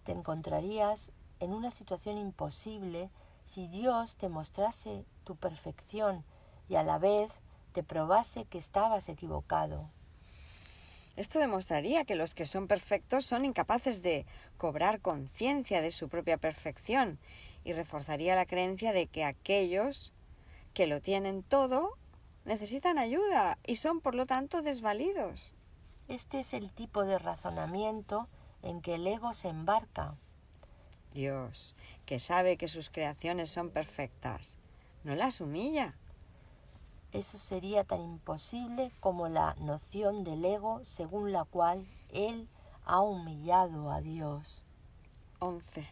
Te encontrarías en una situación imposible si Dios te mostrase tu perfección y a la vez te probase que estabas equivocado. Esto demostraría que los que son perfectos son incapaces de cobrar conciencia de su propia perfección y reforzaría la creencia de que aquellos que lo tienen todo necesitan ayuda y son por lo tanto desvalidos. Este es el tipo de razonamiento en que el ego se embarca. Dios, que sabe que sus creaciones son perfectas, no las humilla. Eso sería tan imposible como la noción del ego según la cual él ha humillado a Dios. 11.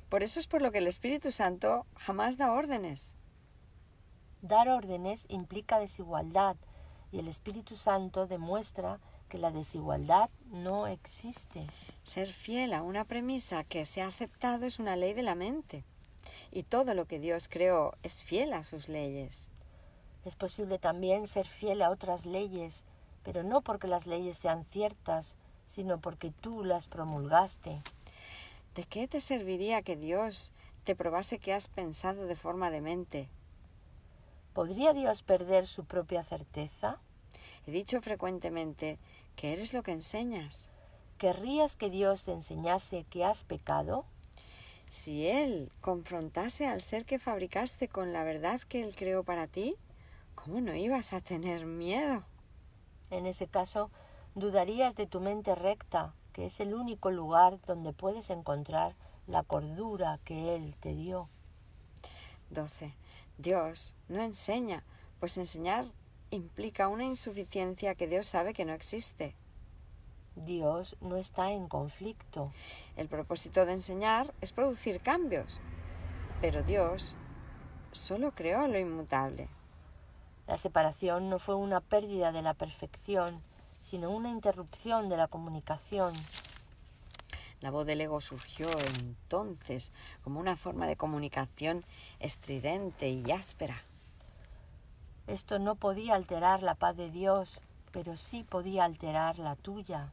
Por eso es por lo que el Espíritu Santo jamás da órdenes. Dar órdenes implica desigualdad y el Espíritu Santo demuestra que la desigualdad no existe. Ser fiel a una premisa que se ha aceptado es una ley de la mente. Y todo lo que Dios creó es fiel a sus leyes. Es posible también ser fiel a otras leyes, pero no porque las leyes sean ciertas, sino porque tú las promulgaste. ¿De qué te serviría que Dios te probase que has pensado de forma demente? ¿Podría Dios perder su propia certeza? He dicho frecuentemente que eres lo que enseñas. ¿Querrías que Dios te enseñase que has pecado? Si Él confrontase al ser que fabricaste con la verdad que Él creó para ti, ¿cómo no ibas a tener miedo? En ese caso, dudarías de tu mente recta, que es el único lugar donde puedes encontrar la cordura que Él te dio. 12. Dios no enseña, pues enseñar implica una insuficiencia que Dios sabe que no existe. Dios no está en conflicto. El propósito de enseñar es producir cambios, pero Dios solo creó lo inmutable. La separación no fue una pérdida de la perfección, sino una interrupción de la comunicación. La voz del ego surgió entonces como una forma de comunicación estridente y áspera. Esto no podía alterar la paz de Dios, pero sí podía alterar la tuya.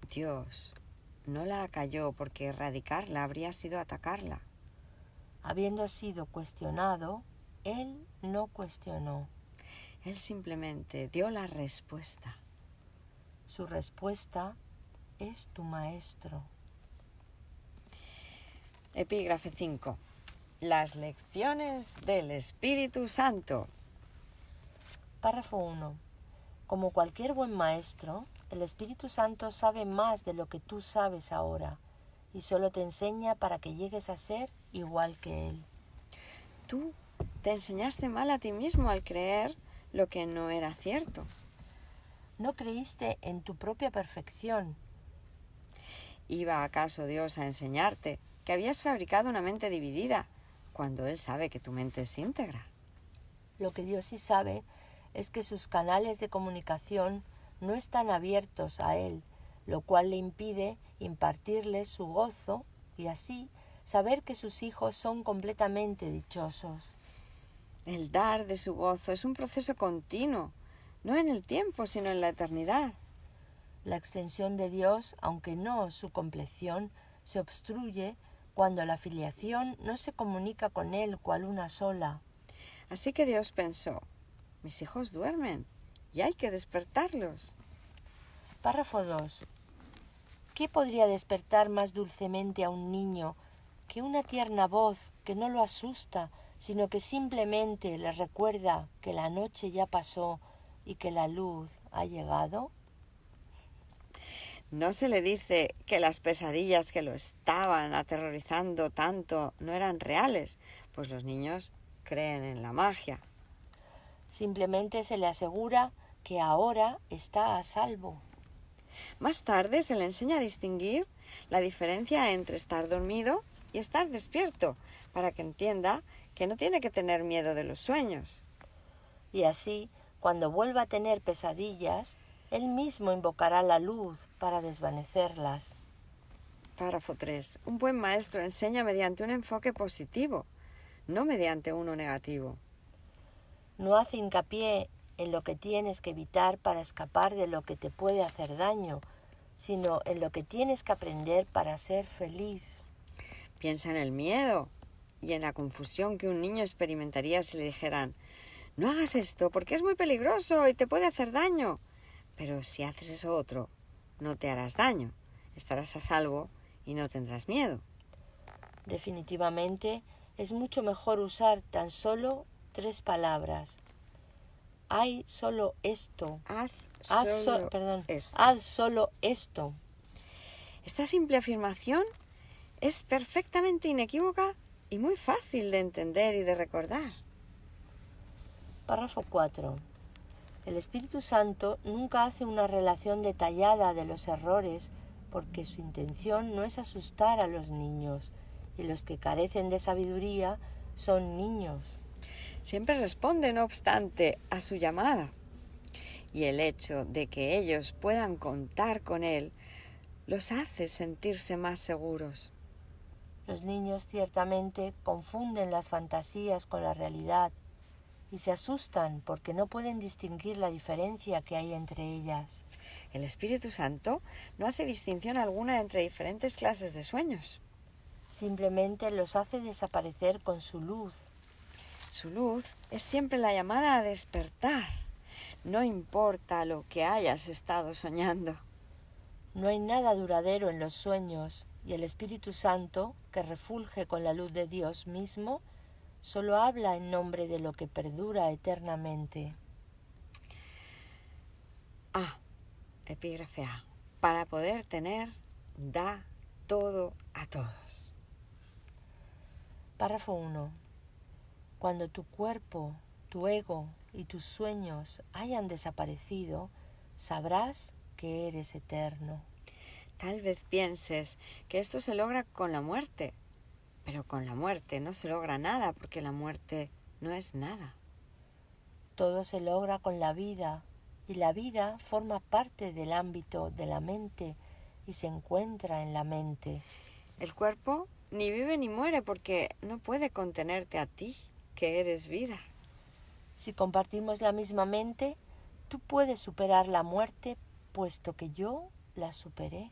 Dios no la acalló porque erradicarla habría sido atacarla. Habiendo sido cuestionado, Él no cuestionó. Él simplemente dio la respuesta. Su respuesta es tu maestro. Epígrafe 5. Las lecciones del Espíritu Santo. Párrafo 1. Como cualquier buen maestro, el Espíritu Santo sabe más de lo que tú sabes ahora y solo te enseña para que llegues a ser igual que Él. Tú te enseñaste mal a ti mismo al creer lo que no era cierto. No creíste en tu propia perfección. ¿Iba acaso Dios a enseñarte que habías fabricado una mente dividida cuando Él sabe que tu mente es íntegra? Lo que Dios sí sabe es que sus canales de comunicación no están abiertos a Él, lo cual le impide impartirles su gozo y así saber que sus hijos son completamente dichosos. El dar de su gozo es un proceso continuo, no en el tiempo, sino en la eternidad. La extensión de Dios, aunque no su compleción, se obstruye cuando la filiación no se comunica con Él cual una sola. Así que Dios pensó, mis hijos duermen y hay que despertarlos. Párrafo 2. ¿Qué podría despertar más dulcemente a un niño que una tierna voz que no lo asusta, sino que simplemente le recuerda que la noche ya pasó y que la luz ha llegado? No se le dice que las pesadillas que lo estaban aterrorizando tanto no eran reales, pues los niños creen en la magia. Simplemente se le asegura que ahora está a salvo. Más tarde se le enseña a distinguir la diferencia entre estar dormido y estar despierto, para que entienda que no tiene que tener miedo de los sueños. Y así, cuando vuelva a tener pesadillas, él mismo invocará la luz para desvanecerlas. Párrafo 3. Un buen maestro enseña mediante un enfoque positivo, no mediante uno negativo. No hace hincapié en lo que tienes que evitar para escapar de lo que te puede hacer daño, sino en lo que tienes que aprender para ser feliz. Piensa en el miedo y en la confusión que un niño experimentaría si le dijeran, no hagas esto porque es muy peligroso y te puede hacer daño. Pero si haces eso otro, no te harás daño, estarás a salvo y no tendrás miedo. Definitivamente es mucho mejor usar tan solo 3 palabras. Hay solo esto. Haz solo esto. Esta simple afirmación es perfectamente inequívoca y muy fácil de entender y de recordar. Párrafo 4. El Espíritu Santo nunca hace una relación detallada de los errores porque su intención no es asustar a los niños y los que carecen de sabiduría son niños. Siempre responde, no obstante, a su llamada. Y el hecho de que ellos puedan contar con él los hace sentirse más seguros. Los niños ciertamente confunden las fantasías con la realidad y se asustan porque no pueden distinguir la diferencia que hay entre ellas. El Espíritu Santo no hace distinción alguna entre diferentes clases de sueños. Simplemente los hace desaparecer con su luz. Su luz es siempre la llamada a despertar. No importa lo que hayas estado soñando. No hay nada duradero en los sueños y el Espíritu Santo, que refulge con la luz de Dios mismo, solo habla en nombre de lo que perdura eternamente. Epígrafe A. Para poder tener, da todo a todos. Párrafo 1. Cuando tu cuerpo, tu ego y tus sueños hayan desaparecido, sabrás que eres eterno. Tal vez pienses que esto se logra con la muerte, pero con la muerte no se logra nada porque la muerte no es nada. Todo se logra con la vida y la vida forma parte del ámbito de la mente y se encuentra en la mente. El cuerpo ni vive ni muere porque no puede contenerte a ti, que eres vida. Si compartimos la misma mente, tú puedes superar la muerte, puesto que yo la superé.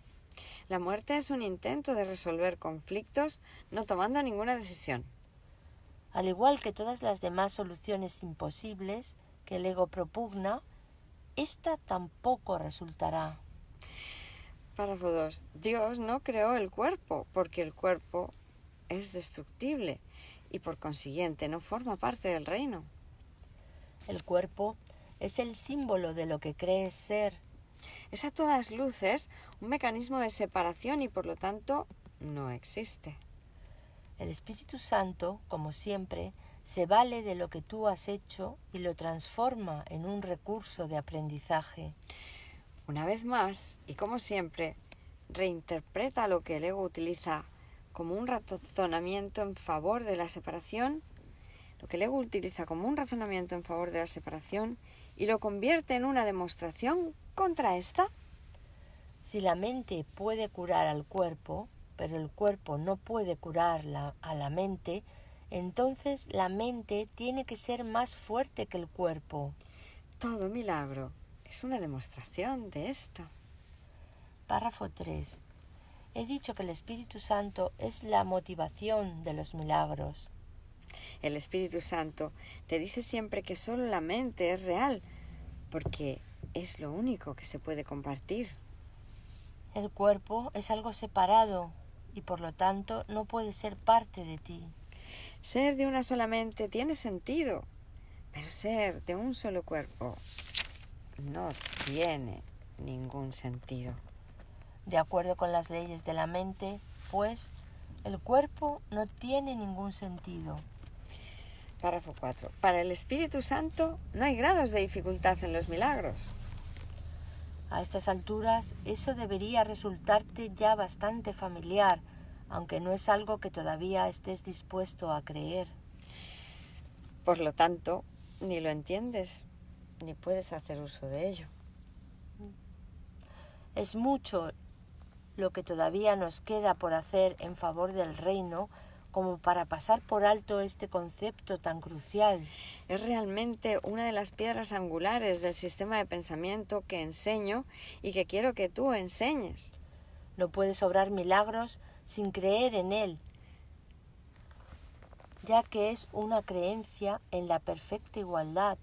La muerte es un intento de resolver conflictos no tomando ninguna decisión. Al igual que todas las demás soluciones imposibles que el ego propugna, esta tampoco resultará. Párrafo 2. Dios no creó el cuerpo porque el cuerpo es destructible y por consiguiente no forma parte del reino. El cuerpo es el símbolo de lo que crees ser. Es a todas luces un mecanismo de separación y por lo tanto no existe. El Espíritu Santo, como siempre, se vale de lo que tú has hecho y lo transforma en un recurso de aprendizaje. Una vez más, y como siempre, reinterpreta lo que el ego utiliza como un razonamiento en favor de la separación, y lo convierte en una demostración contra esta. Si la mente puede curar al cuerpo, pero el cuerpo no puede curar a la mente, entonces la mente tiene que ser más fuerte que el cuerpo. Todo milagro es una demostración de esto. Párrafo 3. He dicho que el Espíritu Santo es la motivación de los milagros. El Espíritu Santo te dice siempre que solo la mente es real, porque es lo único que se puede compartir. El cuerpo es algo separado y por lo tanto no puede ser parte de ti. Ser de una sola mente tiene sentido, pero ser de un solo cuerpo no tiene ningún sentido. De acuerdo con las leyes de la mente, pues, el cuerpo no tiene ningún sentido. Párrafo 4. Para el Espíritu Santo no hay grados de dificultad en los milagros. A estas alturas, eso debería resultarte ya bastante familiar, aunque no es algo que todavía estés dispuesto a creer. Por lo tanto, ni lo entiendes, ni puedes hacer uso de ello. Es mucho lo que todavía nos queda por hacer en favor del reino como para pasar por alto este concepto tan crucial. Es realmente una de las piedras angulares del sistema de pensamiento que enseño y que quiero que tú enseñes. No puedes obrar milagros sin creer en él, ya que es una creencia en la perfecta igualdad.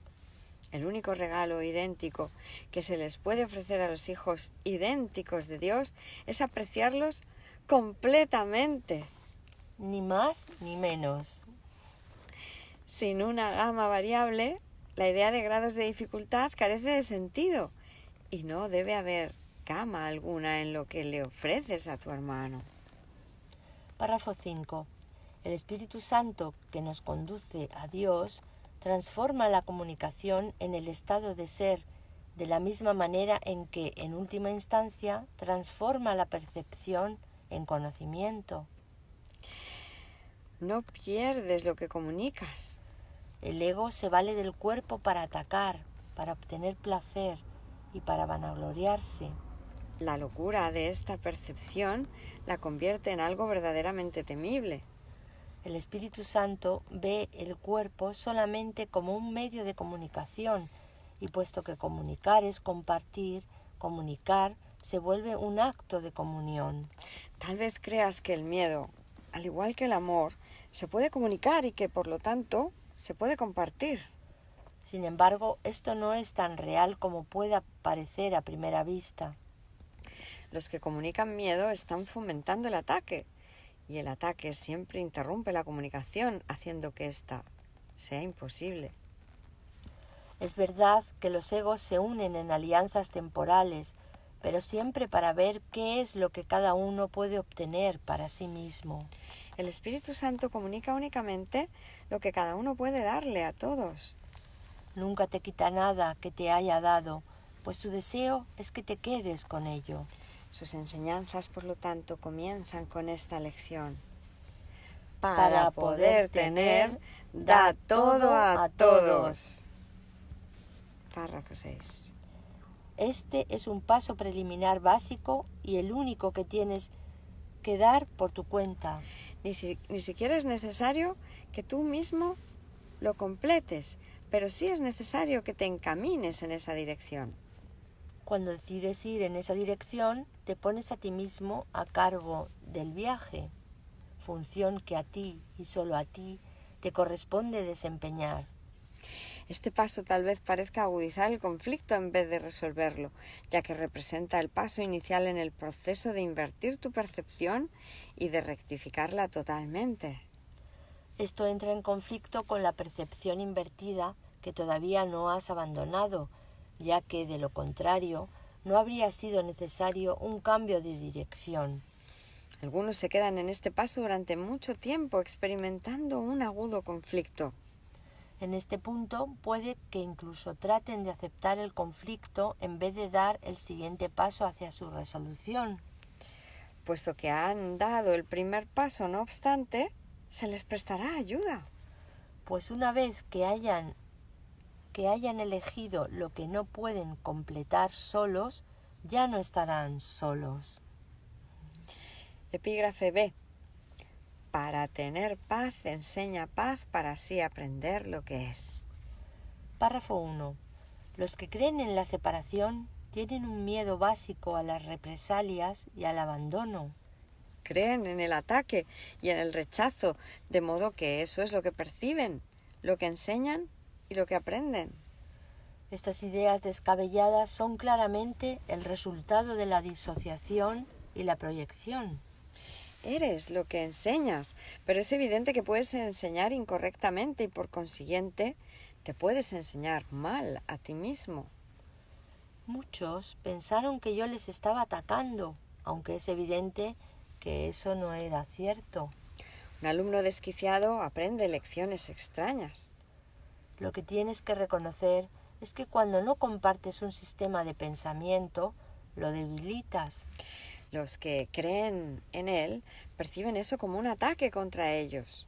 El único regalo idéntico que se les puede ofrecer a los hijos idénticos de Dios es apreciarlos completamente. Ni más ni menos. Sin una gama variable, la idea de grados de dificultad carece de sentido y no debe haber gama alguna en lo que le ofreces a tu hermano. Párrafo 5. El Espíritu Santo que nos conduce a Dios transforma la comunicación en el estado de ser, de la misma manera en que, en última instancia, transforma la percepción en conocimiento. No pierdes lo que comunicas. El ego se vale del cuerpo para atacar, para obtener placer y para vanagloriarse. La locura de esta percepción la convierte en algo verdaderamente temible. El Espíritu Santo ve el cuerpo solamente como un medio de comunicación, y puesto que comunicar es compartir, comunicar se vuelve un acto de comunión. Tal vez creas que el miedo, al igual que el amor, se puede comunicar y que por lo tanto se puede compartir. Sin embargo, esto no es tan real como pueda parecer a primera vista. Los que comunican miedo están fomentando el ataque, y el ataque siempre interrumpe la comunicación, haciendo que ésta sea imposible. Es verdad que los egos se unen en alianzas temporales, pero siempre para ver qué es lo que cada uno puede obtener para sí mismo. El Espíritu Santo comunica únicamente lo que cada uno puede darle a todos. Nunca te quita nada que te haya dado, pues su deseo es que te quedes con ello. Sus enseñanzas, por lo tanto, comienzan con esta lección. Para poder tener, da todo a todos. Párrafo 6. Este es un paso preliminar básico y el único que tienes que dar por tu cuenta. Ni siquiera es necesario que tú mismo lo completes, pero sí es necesario que te encamines en esa dirección. Cuando decides ir en esa dirección, te pones a ti mismo a cargo del viaje, función que a ti y solo a ti te corresponde desempeñar. Este paso tal vez parezca agudizar el conflicto en vez de resolverlo, ya que representa el paso inicial en el proceso de invertir tu percepción y de rectificarla totalmente. Esto entra en conflicto con la percepción invertida que todavía no has abandonado, ya que, de lo contrario, no habría sido necesario un cambio de dirección. Algunos se quedan en este paso durante mucho tiempo experimentando un agudo conflicto. En este punto puede que incluso traten de aceptar el conflicto en vez de dar el siguiente paso hacia su resolución. Puesto que han dado el primer paso, no obstante, se les prestará ayuda. Pues una vez que hayan elegido lo que no pueden completar solos, ya no estarán solos. Epígrafe B. Para tener paz, enseña paz para así aprender lo que es. Párrafo 1. Los que creen en la separación tienen un miedo básico a las represalias y al abandono. Creen en el ataque y en el rechazo, de modo que eso es lo que perciben, lo que enseñan y lo que aprenden. Estas ideas descabelladas son claramente el resultado de la disociación y la proyección. Eres lo que enseñas, pero es evidente que puedes enseñar incorrectamente y por consiguiente te puedes enseñar mal a ti mismo. Muchos pensaron que yo les estaba atacando, aunque es evidente que eso no era cierto. Un alumno desquiciado aprende lecciones extrañas. Lo que tienes que reconocer es que cuando no compartes un sistema de pensamiento, lo debilitas. Los que creen en él perciben eso como un ataque contra ellos.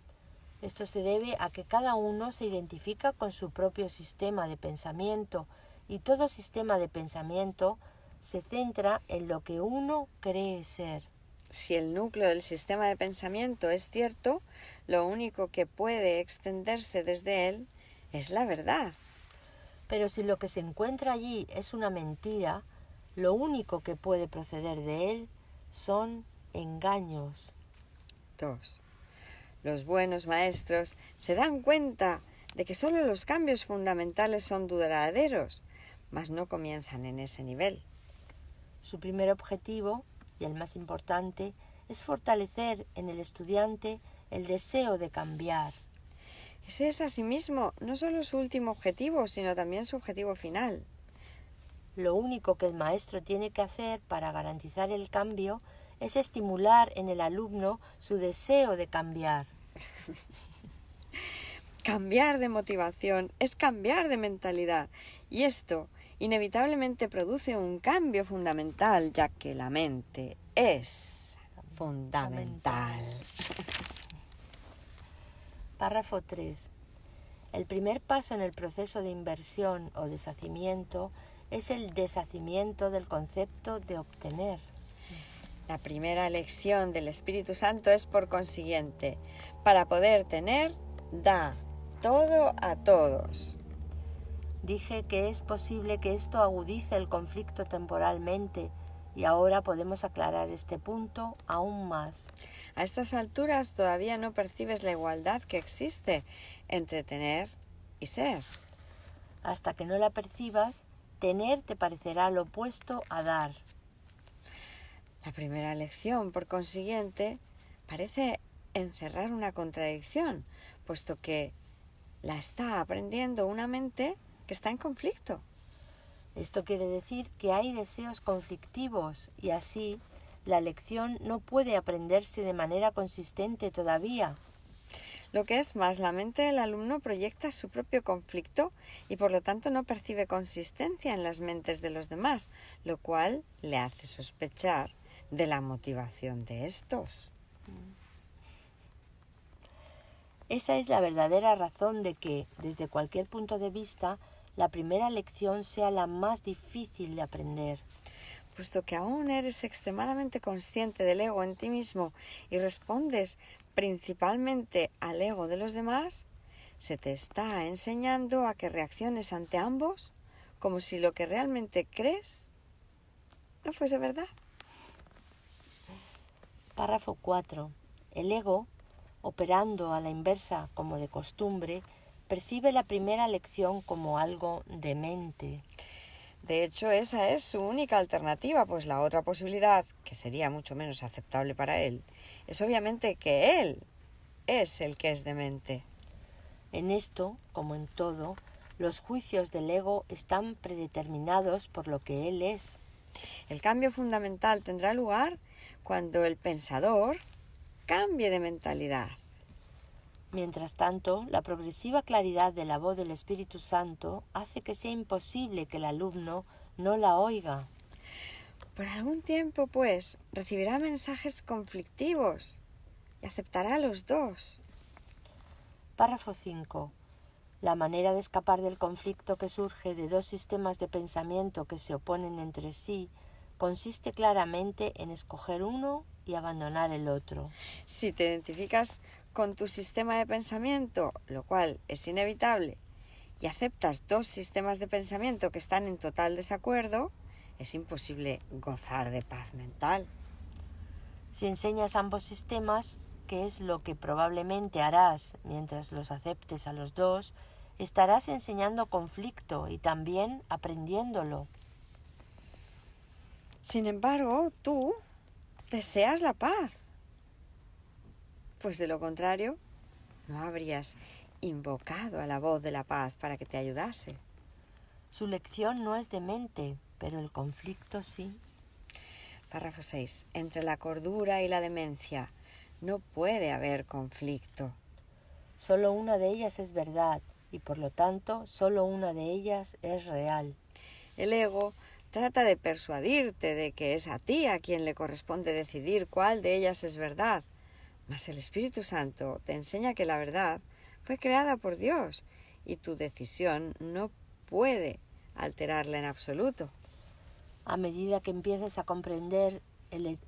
Esto se debe a que cada uno se identifica con su propio sistema de pensamiento y todo sistema de pensamiento se centra en lo que uno cree ser. Si el núcleo del sistema de pensamiento es cierto, lo único que puede extenderse desde él es la verdad. Pero si lo que se encuentra allí es una mentira, lo único que puede proceder de él son engaños. 2. Los buenos maestros se dan cuenta de que solo los cambios fundamentales son duraderos, mas no comienzan en ese nivel. Su primer objetivo, y el más importante, es fortalecer en el estudiante el deseo de cambiar. Ese es asimismo no solo su último objetivo, sino también su objetivo final. Lo único que el maestro tiene que hacer para garantizar el cambio es estimular en el alumno su deseo de cambiar. Cambiar de motivación es cambiar de mentalidad, y esto inevitablemente produce un cambio fundamental, ya que la mente es fundamental. Párrafo 3. El primer paso en el proceso de inversión o deshacimiento es el deshacimiento del concepto de obtener. La primera lección del Espíritu Santo es, por consiguiente, para poder tener, da todo a todos. Dije que es posible que esto agudice el conflicto temporalmente y ahora podemos aclarar este punto aún más. A estas alturas todavía no percibes la igualdad que existe entre tener y ser. Hasta que no la percibas, tener te parecerá lo opuesto a dar. La primera lección, por consiguiente, parece encerrar una contradicción, puesto que la está aprendiendo una mente que está en conflicto. Esto quiere decir que hay deseos conflictivos y así la lección no puede aprenderse de manera consistente todavía. Lo que es más, la mente del alumno proyecta su propio conflicto y por lo tanto no percibe consistencia en las mentes de los demás, lo cual le hace sospechar de la motivación de estos. Esa es la verdadera razón de que, desde cualquier punto de vista, la primera lección sea la más difícil de aprender. Puesto que aún eres extremadamente consciente del ego en ti mismo y respondes principalmente al ego de los demás, se te está enseñando a que reacciones ante ambos como si lo que realmente crees no fuese verdad. Párrafo 4. El ego, operando a la inversa como de costumbre, percibe la primera lección como algo demente. De hecho, esa es su única alternativa, pues la otra posibilidad, que sería mucho menos aceptable para él, es obviamente que él es el que es demente. En esto, como en todo, los juicios del ego están predeterminados por lo que él es. El cambio fundamental tendrá lugar cuando el pensador cambie de mentalidad. Mientras tanto, la progresiva claridad de la voz del Espíritu Santo hace que sea imposible que el alumno no la oiga. Por algún tiempo, pues, recibirá mensajes conflictivos y aceptará los dos. Párrafo 5. La manera de escapar del conflicto que surge de dos sistemas de pensamiento que se oponen entre sí consiste claramente en escoger uno y abandonar el otro. Si te identificas con tu sistema de pensamiento, lo cual es inevitable, y aceptas dos sistemas de pensamiento que están en total desacuerdo, es imposible gozar de paz mental. Si enseñas ambos sistemas, que es lo que probablemente harás mientras los aceptes a los dos, estarás enseñando conflicto y también aprendiéndolo. Sin embargo, tú deseas la paz, pues de lo contrario, no habrías invocado a la voz de la paz para que te ayudase. Su lección no es demente, pero el conflicto sí. Párrafo 6. Entre la cordura y la demencia no puede haber conflicto. Solo una de ellas es verdad y por lo tanto solo una de ellas es real. El ego trata de persuadirte de que es a ti a quien le corresponde decidir cuál de ellas es verdad, mas el Espíritu Santo te enseña que la verdad fue creada por Dios y tu decisión no puede alterarla en absoluto. A medida que empieces a comprender el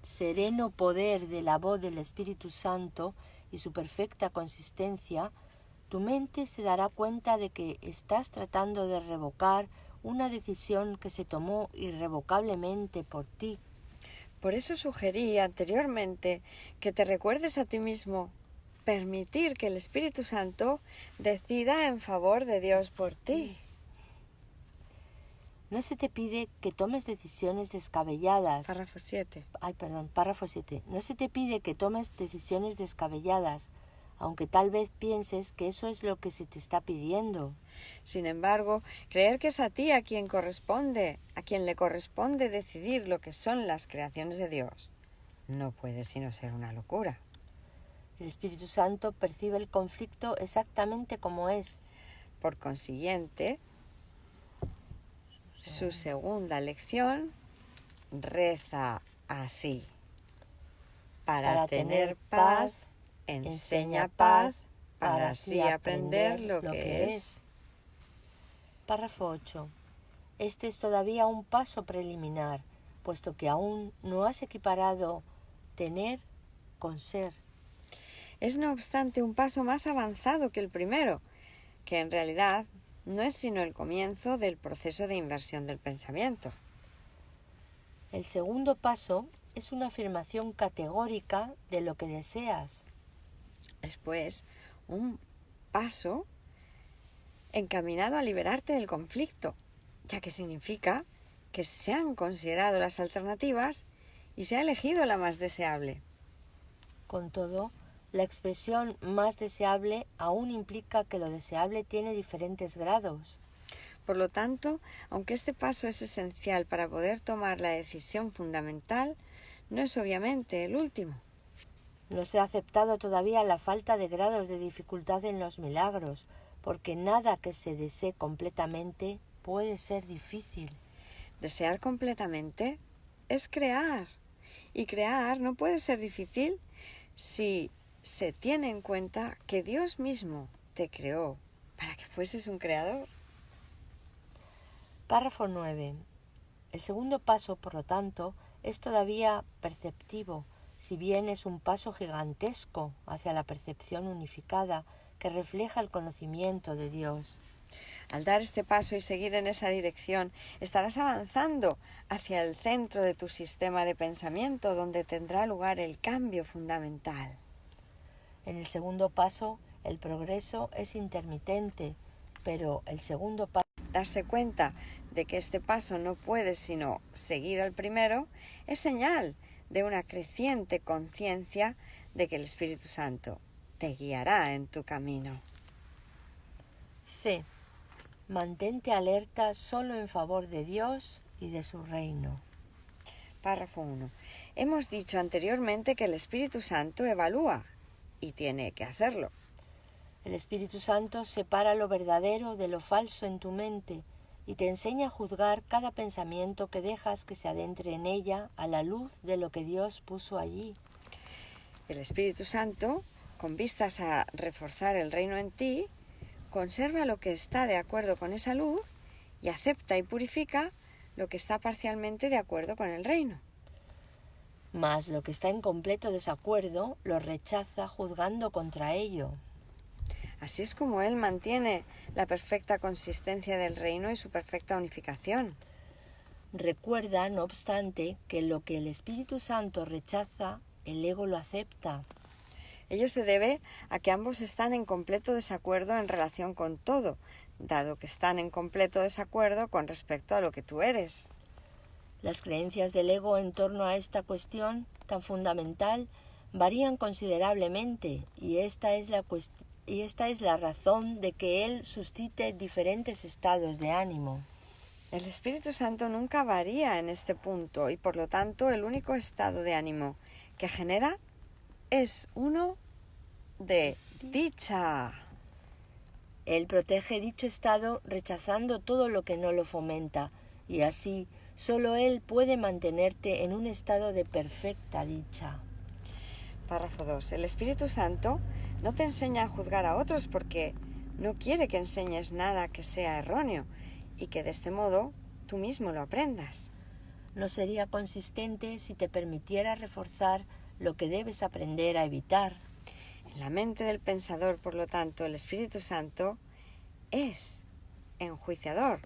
sereno poder de la voz del Espíritu Santo y su perfecta consistencia, tu mente se dará cuenta de que estás tratando de revocar una decisión que se tomó irrevocablemente por ti. Por eso sugerí anteriormente que te recuerdes a ti mismo permitir que el Espíritu Santo decida en favor de Dios por ti. No se te pide que tomes decisiones descabelladas. Párrafo 7. Párrafo 7. No se te pide que tomes decisiones descabelladas, aunque tal vez pienses que eso es lo que se te está pidiendo. Sin embargo, creer que es a ti a quien le corresponde decidir lo que son las creaciones de Dios, no puede sino ser una locura. El Espíritu Santo percibe el conflicto exactamente como es. Por consiguiente, su segunda lección reza así: para tener paz, enseña paz, para así aprender lo que es. Párrafo 8. Este es todavía un paso preliminar, puesto que aún no has equiparado tener con ser. Es no obstante un paso más avanzado que el primero, que en realidad no es sino el comienzo del proceso de inversión del pensamiento. El segundo paso es una afirmación categórica de lo que deseas. Es pues un paso encaminado a liberarte del conflicto, ya que significa que se han considerado las alternativas y se ha elegido la más deseable. Con todo, la expresión más deseable aún implica que lo deseable tiene diferentes grados. Por lo tanto, aunque este paso es esencial para poder tomar la decisión fundamental, no es obviamente el último. No se ha aceptado todavía la falta de grados de dificultad en los milagros, porque nada que se desee completamente puede ser difícil. Desear completamente es crear, y crear no puede ser difícil si se tiene en cuenta que Dios mismo te creó para que fueses un creador. Párrafo 9. El segundo paso, por lo tanto, es todavía perceptivo, si bien es un paso gigantesco hacia la percepción unificada que refleja el conocimiento de Dios. Al dar este paso y seguir en esa dirección, estarás avanzando hacia el centro de tu sistema de pensamiento, donde tendrá lugar el cambio fundamental. En el segundo paso, el progreso es intermitente, pero el segundo paso... Darse cuenta de que este paso no puede sino seguir al primero es señal de una creciente conciencia de que el Espíritu Santo te guiará en tu camino. C. Mantente alerta solo en favor de Dios y de su reino. Párrafo 1. Hemos dicho anteriormente que el Espíritu Santo evalúa y tiene que hacerlo. El Espíritu Santo separa lo verdadero de lo falso en tu mente y te enseña a juzgar cada pensamiento que dejas que se adentre en ella a la luz de lo que Dios puso allí. El Espíritu Santo, con vistas a reforzar el reino en ti, conserva lo que está de acuerdo con esa luz y acepta y purifica lo que está parcialmente de acuerdo con el reino. Mas lo que está en completo desacuerdo lo rechaza juzgando contra ello. Así es como él mantiene la perfecta consistencia del reino y su perfecta unificación. Recuerda, no obstante, que lo que el Espíritu Santo rechaza, el ego lo acepta. Ello se debe a que ambos están en completo desacuerdo en relación con todo, dado que están en completo desacuerdo con respecto a lo que tú eres. Las creencias del ego en torno a esta cuestión tan fundamental varían considerablemente y esta es la razón de que él suscite diferentes estados de ánimo. El Espíritu Santo nunca varía en este punto y por lo tanto el único estado de ánimo que genera es uno de dicha. Él protege dicho estado rechazando todo lo que no lo fomenta y así solo él puede mantenerte en un estado de perfecta dicha. Párrafo 2. El Espíritu Santo no te enseña a juzgar a otros porque no quiere que enseñes nada que sea erróneo y que de este modo tú mismo lo aprendas. No sería consistente si te permitiera reforzar lo que debes aprender a evitar. En la mente del pensador, por lo tanto, el Espíritu Santo es enjuiciador,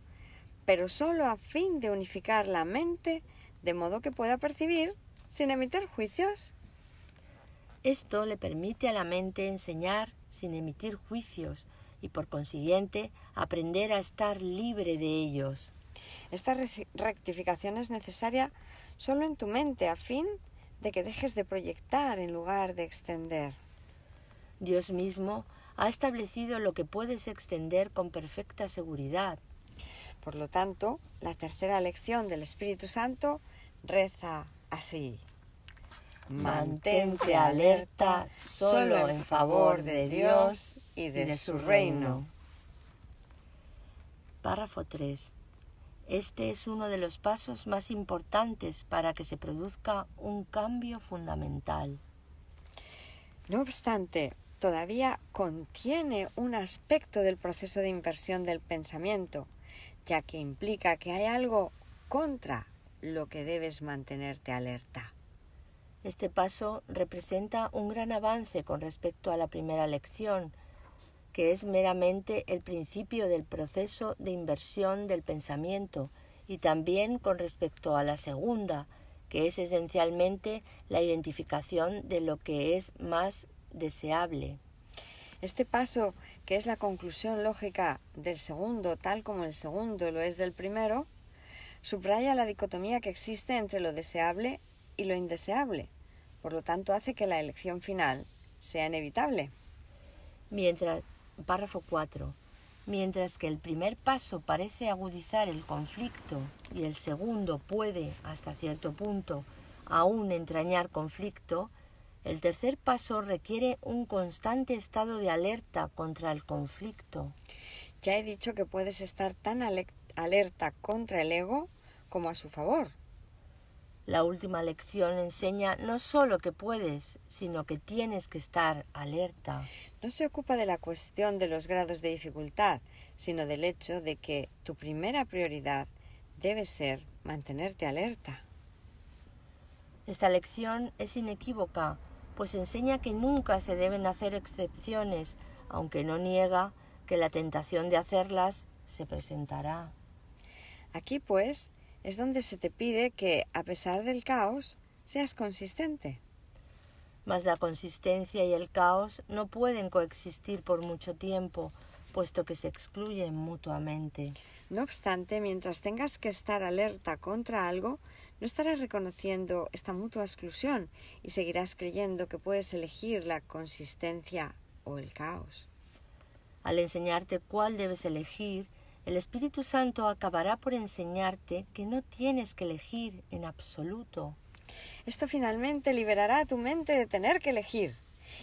pero solo a fin de unificar la mente de modo que pueda percibir sin emitir juicios. Esto le permite a la mente enseñar sin emitir juicios y por consiguiente aprender a estar libre de ellos. Esta rectificación es necesaria solo en tu mente a fin de que dejes de proyectar en lugar de extender. Dios mismo ha establecido lo que puedes extender con perfecta seguridad. Por lo tanto, la tercera lección del Espíritu Santo reza así: Mantente alerta solo en favor de Dios y de su reino. Párrafo 3. Este es uno de los pasos más importantes para que se produzca un cambio fundamental. No obstante, todavía contiene un aspecto del proceso de inversión del pensamiento, ya que implica que hay algo contra lo que debes mantenerte alerta. Este paso representa un gran avance con respecto a la primera lección, que es meramente el principio del proceso de inversión del pensamiento, y también con respecto a la segunda, que es esencialmente la identificación de lo que es más deseable. Este paso, que es la conclusión lógica del segundo, tal como el segundo lo es del primero, subraya la dicotomía que existe entre lo deseable y lo indeseable. Por lo tanto, hace que la elección final sea inevitable. Párrafo 4. Mientras que el primer paso parece agudizar el conflicto y el segundo puede, hasta cierto punto, aún entrañar conflicto, el tercer paso requiere un constante estado de alerta contra el conflicto. Ya he dicho que puedes estar tan alerta contra el ego como a su favor. La última lección enseña no solo que puedes, sino que tienes que estar alerta. No se ocupa de la cuestión de los grados de dificultad, sino del hecho de que tu primera prioridad debe ser mantenerte alerta. Esta lección es inequívoca, pues enseña que nunca se deben hacer excepciones, aunque no niega que la tentación de hacerlas se presentará. Aquí, pues, es donde se te pide que, a pesar del caos, seas consistente. Mas la consistencia y el caos no pueden coexistir por mucho tiempo, puesto que se excluyen mutuamente. No obstante, mientras tengas que estar alerta contra algo, no estarás reconociendo esta mutua exclusión y seguirás creyendo que puedes elegir la consistencia o el caos. Al enseñarte cuál debes elegir, el Espíritu Santo acabará por enseñarte que no tienes que elegir en absoluto. Esto finalmente liberará a tu mente de tener que elegir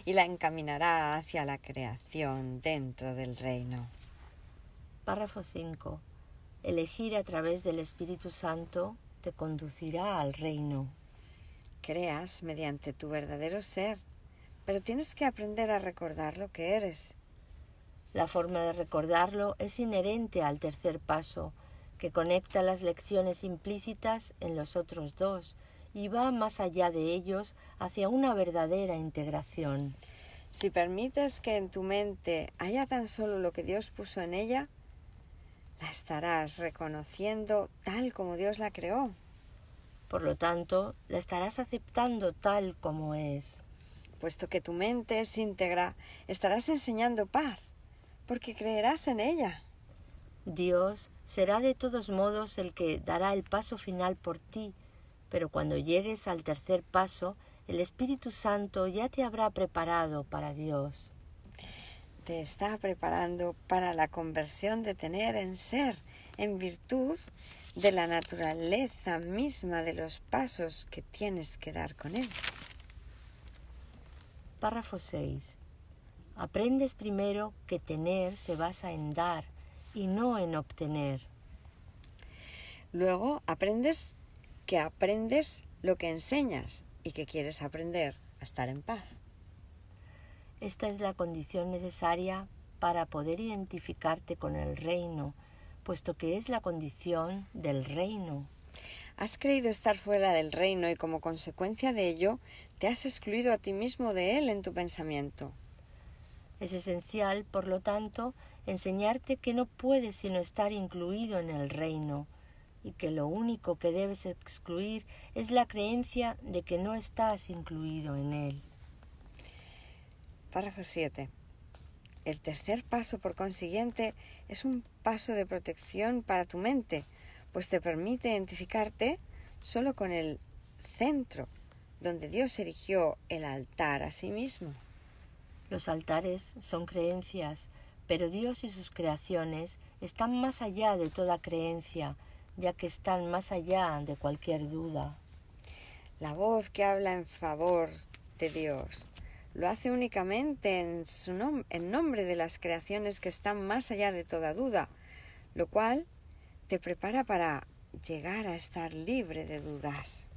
y la encaminará hacia la creación dentro del reino. Párrafo 5. Elegir a través del Espíritu Santo te conducirá al reino. Creas mediante tu verdadero ser, pero tienes que aprender a recordar lo que eres. La forma de recordarlo es inherente al tercer paso, que conecta las lecciones implícitas en los otros dos y va más allá de ellos hacia una verdadera integración. Si permites que en tu mente haya tan solo lo que Dios puso en ella, la estarás reconociendo tal como Dios la creó. Por lo tanto, la estarás aceptando tal como es. Puesto que tu mente es íntegra, estarás enseñando paz, porque creerás en ella. Dios será de todos modos el que dará el paso final por ti, pero cuando llegues al tercer paso, el Espíritu Santo ya te habrá preparado para Dios. Te está preparando para la conversión de tener en ser, en virtud de la naturaleza misma de los pasos que tienes que dar con Él. Párrafo 6. Aprendes primero que tener se basa en dar y no en obtener. Luego aprendes lo que enseñas y que quieres aprender a estar en paz. Esta es la condición necesaria para poder identificarte con el reino, puesto que es la condición del reino. Has creído estar fuera del reino y como consecuencia de ello te has excluido a ti mismo de él en tu pensamiento. Es esencial, por lo tanto, enseñarte que no puedes sino estar incluido en el reino y que lo único que debes excluir es la creencia de que no estás incluido en él. Párrafo 7. El tercer paso, por consiguiente, es un paso de protección para tu mente, pues te permite identificarte solo con el centro, donde Dios erigió el altar a sí mismo. Los altares son creencias, pero Dios y sus creaciones están más allá de toda creencia, ya que están más allá de cualquier duda. La voz que habla en favor de Dios lo hace únicamente en nombre de las creaciones que están más allá de toda duda, lo cual te prepara para llegar a estar libre de dudas.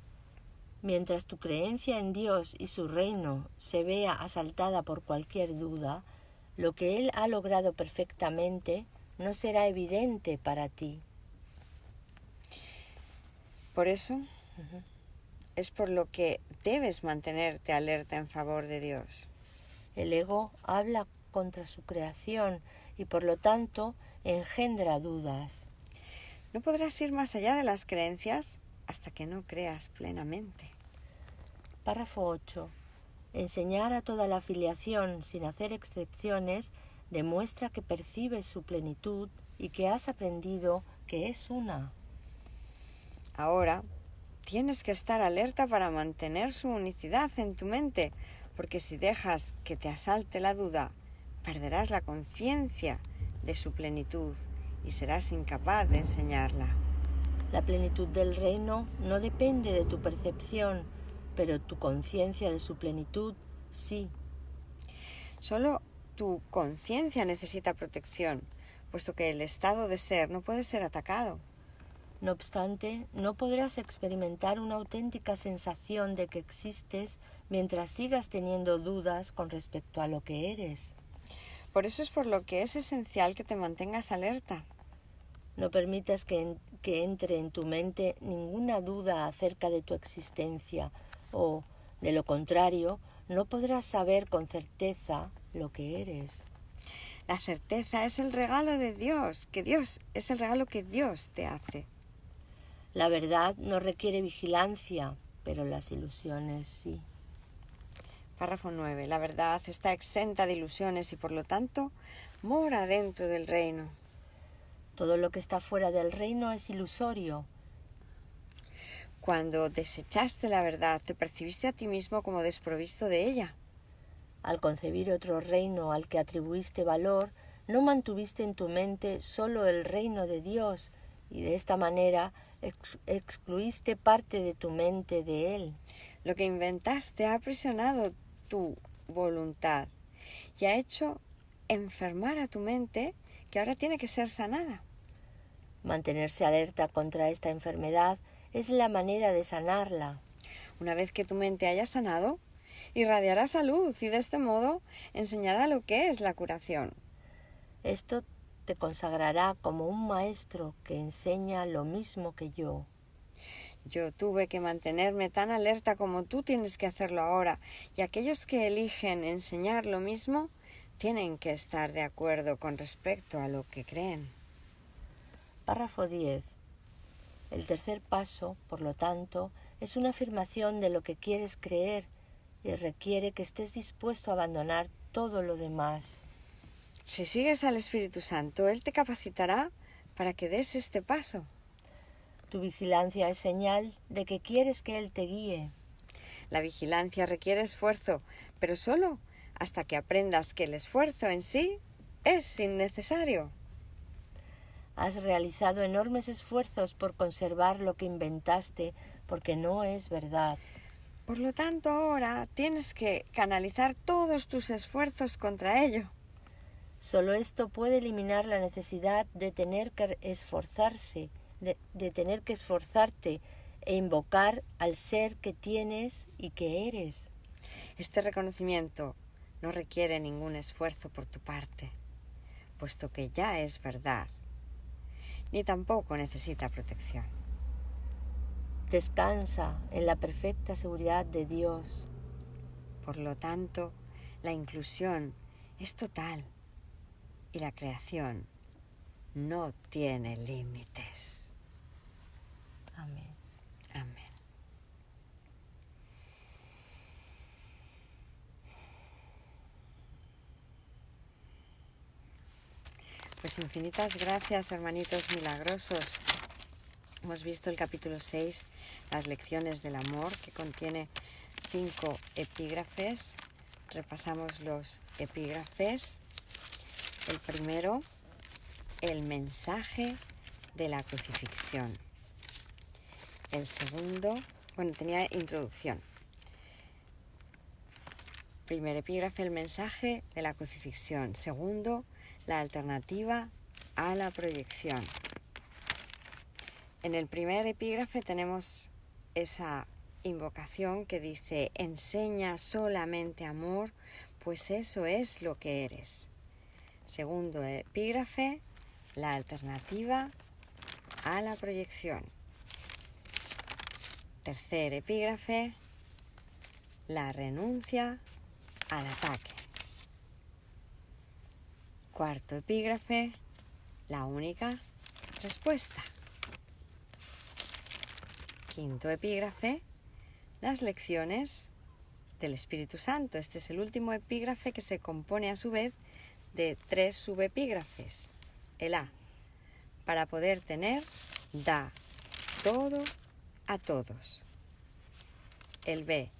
Mientras tu creencia en Dios y su reino se vea asaltada por cualquier duda, lo que Él ha logrado perfectamente no será evidente para ti. Por eso es por lo que debes mantenerte alerta en favor de Dios. El ego habla contra su creación y por lo tanto engendra dudas. No podrás ir más allá de las creencias hasta que no creas plenamente. Párrafo 8. Enseñar a toda la filiación sin hacer excepciones demuestra que percibes su plenitud y que has aprendido que es una. Ahora, tienes que estar alerta para mantener su unicidad en tu mente, porque si dejas que te asalte la duda, perderás la conciencia de su plenitud y serás incapaz de enseñarla. La plenitud del reino no depende de tu percepción, pero tu conciencia de su plenitud sí. Solo tu conciencia necesita protección, puesto que el estado de ser no puede ser atacado. No obstante, no podrás experimentar una auténtica sensación de que existes mientras sigas teniendo dudas con respecto a lo que eres. Por eso es por lo que es esencial que te mantengas alerta. No permitas que entre en tu mente ninguna duda acerca de tu existencia o, de lo contrario, no podrás saber con certeza lo que eres. La certeza es el regalo de Dios, es el regalo que Dios te hace. La verdad no requiere vigilancia, pero las ilusiones sí. Párrafo 9. La verdad está exenta de ilusiones y por lo tanto mora dentro del reino. Todo lo que está fuera del reino es ilusorio. Cuando desechaste la verdad, te percibiste a ti mismo como desprovisto de ella. Al concebir otro reino al que atribuiste valor, no mantuviste en tu mente solo el reino de Dios, y de esta manera excluiste parte de tu mente de él. Lo que inventaste ha aprisionado tu voluntad y ha hecho enfermar a tu mente, que ahora tiene que ser sanada. Mantenerse alerta contra esta enfermedad es la manera de sanarla. Una vez que tu mente haya sanado, irradiará salud y de este modo enseñará lo que es la curación. Esto te consagrará como un maestro que enseña lo mismo que yo. Yo tuve que mantenerme tan alerta como tú tienes que hacerlo ahora, y aquellos que eligen enseñar lo mismo tienen que estar de acuerdo con respecto a lo que creen. Párrafo 10. El tercer paso, por lo tanto, es una afirmación de lo que quieres creer y requiere que estés dispuesto a abandonar todo lo demás. Si sigues al Espíritu Santo, Él te capacitará para que des este paso. Tu vigilancia es señal de que quieres que Él te guíe. La vigilancia requiere esfuerzo, pero solo hasta que aprendas que el esfuerzo en sí es innecesario. Has realizado enormes esfuerzos por conservar lo que inventaste porque no es verdad. Por lo tanto, ahora tienes que canalizar todos tus esfuerzos contra ello. Solo esto puede eliminar la necesidad de tener que esforzarse, de tener que esforzarte e invocar al ser que tienes y que eres. Este reconocimiento no requiere ningún esfuerzo por tu parte, puesto que ya es verdad, ni tampoco necesita protección. Descansa en la perfecta seguridad de Dios. Por lo tanto, la inclusión es total y la creación no tiene límites. Amén. Amén. Pues infinitas gracias, hermanitos milagrosos. Hemos visto el capítulo 6, las lecciones del amor, que contiene 5 epígrafes. Repasamos los epígrafes. El primero, el mensaje de la crucifixión. El segundo, tenía introducción. Primer epígrafe, el mensaje de la crucifixión. Segundo, la alternativa a la proyección. En el primer epígrafe tenemos esa invocación que dice: enseña solamente amor, pues eso es lo que eres. Segundo epígrafe, la alternativa a la proyección. Tercer epígrafe, la renuncia al ataque. Cuarto epígrafe, la única respuesta. Quinto epígrafe, las lecciones del Espíritu Santo. Este es el último epígrafe que se compone a su vez de 3 subepígrafes. El A, para poder tener, da todo a todos. El B,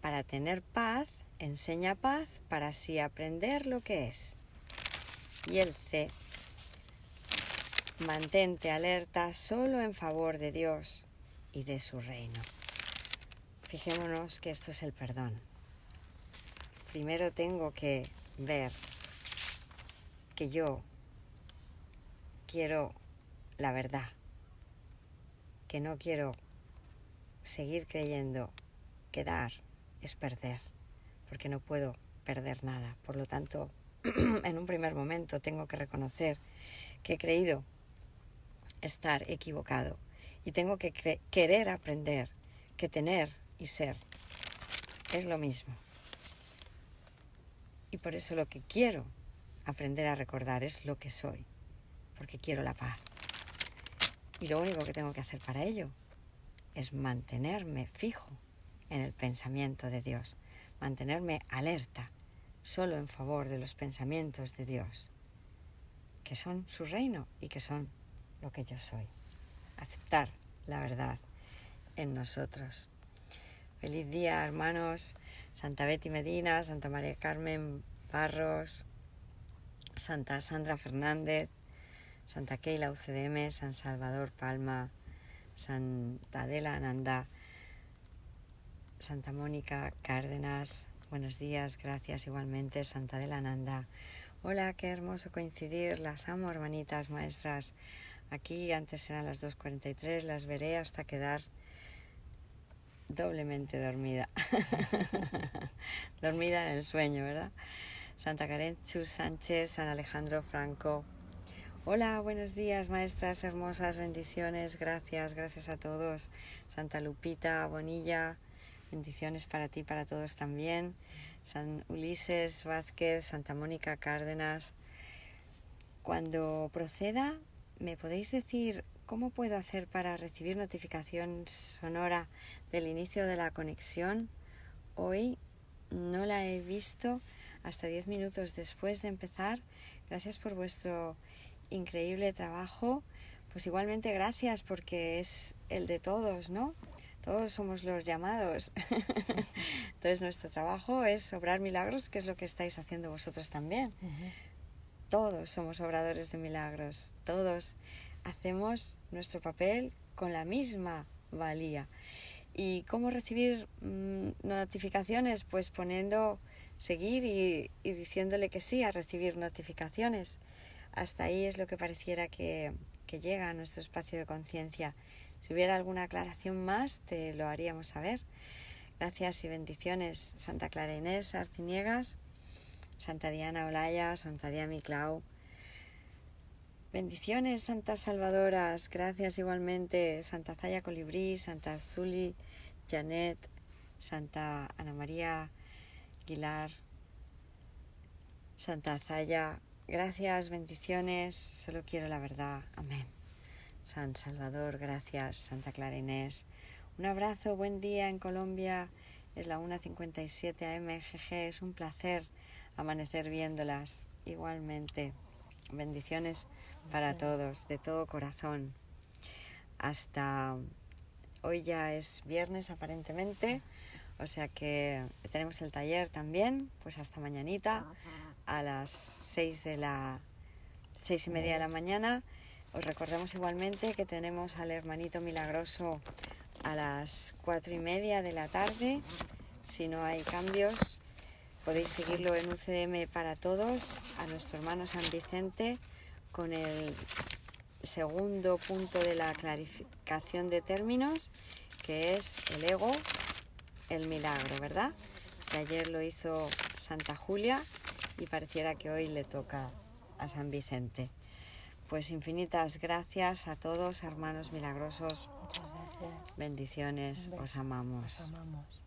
para tener paz, enseña paz para así aprender lo que es. Y el C, mantente alerta solo en favor de Dios y de su reino. Fijémonos que esto es el perdón. Primero tengo que ver que yo quiero la verdad, que no quiero seguir creyendo que dar es perder, porque no puedo perder nada. Por lo tanto, en un primer momento tengo que reconocer que he creído estar equivocado y tengo que querer aprender que tener y ser es lo mismo. Y por eso lo que quiero aprender a recordar es lo que soy, porque quiero la paz. Y lo único que tengo que hacer para ello es mantenerme fijo en el pensamiento de Dios, mantenerme alerta solo en favor de los pensamientos de Dios, que son su reino y que son lo que yo soy. Aceptar la verdad en nosotros. Feliz día, hermanos. Santa Betty Medina, Santa María Carmen Barros, Santa Sandra Fernández, Santa Keila UCDM, San Salvador Palma, Santa Adela Ananda, Santa Mónica Cárdenas, buenos días, gracias igualmente, Santa Adela Ananda. Hola, qué hermoso coincidir, las amo, hermanitas, maestras. Aquí antes eran las 2:43, las veré hasta quedar doblemente dormida. Dormida en el sueño, ¿verdad? Santa Karen Chus Sánchez, San Alejandro Franco. Hola, buenos días, maestras hermosas, bendiciones, gracias a todos. Santa Lupita Bonilla, bendiciones para ti, para todos también. San Ulises Vázquez, Santa Mónica Cárdenas. Cuando proceda, ¿me podéis decir cómo puedo hacer para recibir notificación sonora del inicio de la conexión? Hoy no la he visto hasta 10 minutos después de empezar. Gracias por vuestro increíble trabajo. Pues igualmente gracias, porque es el de todos, ¿no? Todos somos los llamados. Entonces nuestro trabajo es obrar milagros, que es lo que estáis haciendo vosotros también. Todos somos obradores de milagros. Todos hacemos nuestro papel con la misma valía. ¿Y cómo recibir notificaciones? Pues poniendo seguir y diciéndole que sí a recibir notificaciones. Hasta ahí es lo que pareciera que llega a nuestro espacio de conciencia. Si hubiera alguna aclaración más, te lo haríamos saber. Gracias y bendiciones. Santa Clara Inés Arciniegas, Santa Diana Olaya, Santa Diana Clau. Bendiciones, Santas Salvadoras. Gracias igualmente. Santa Zaya Colibrí, Santa Zuli, Janet, Santa Ana María Aguilar, Santa Zaya. Gracias, bendiciones. Solo quiero la verdad. Amén. San Salvador, gracias. Santa Clara Inés. Un abrazo, buen día en Colombia. Es la 1:57 AM GG. Es un placer amanecer viéndolas. Igualmente. Bendiciones para todos, de todo corazón. Hasta hoy ya es viernes aparentemente, o sea que tenemos el taller también, pues hasta mañanita a las 6:30 de la mañana. Os recordamos igualmente que tenemos al hermanito milagroso a las 4:30 de la tarde. Si no hay cambios, podéis seguirlo en UCM para todos, a nuestro hermano San Vicente, con el segundo punto de la clarificación de términos, que es el ego, el milagro, ¿verdad? Que ayer lo hizo Santa Julia y pareciera que hoy le toca a San Vicente. Pues infinitas gracias a todos, hermanos milagrosos. Muchas gracias. Bendiciones, os amamos. Os amamos.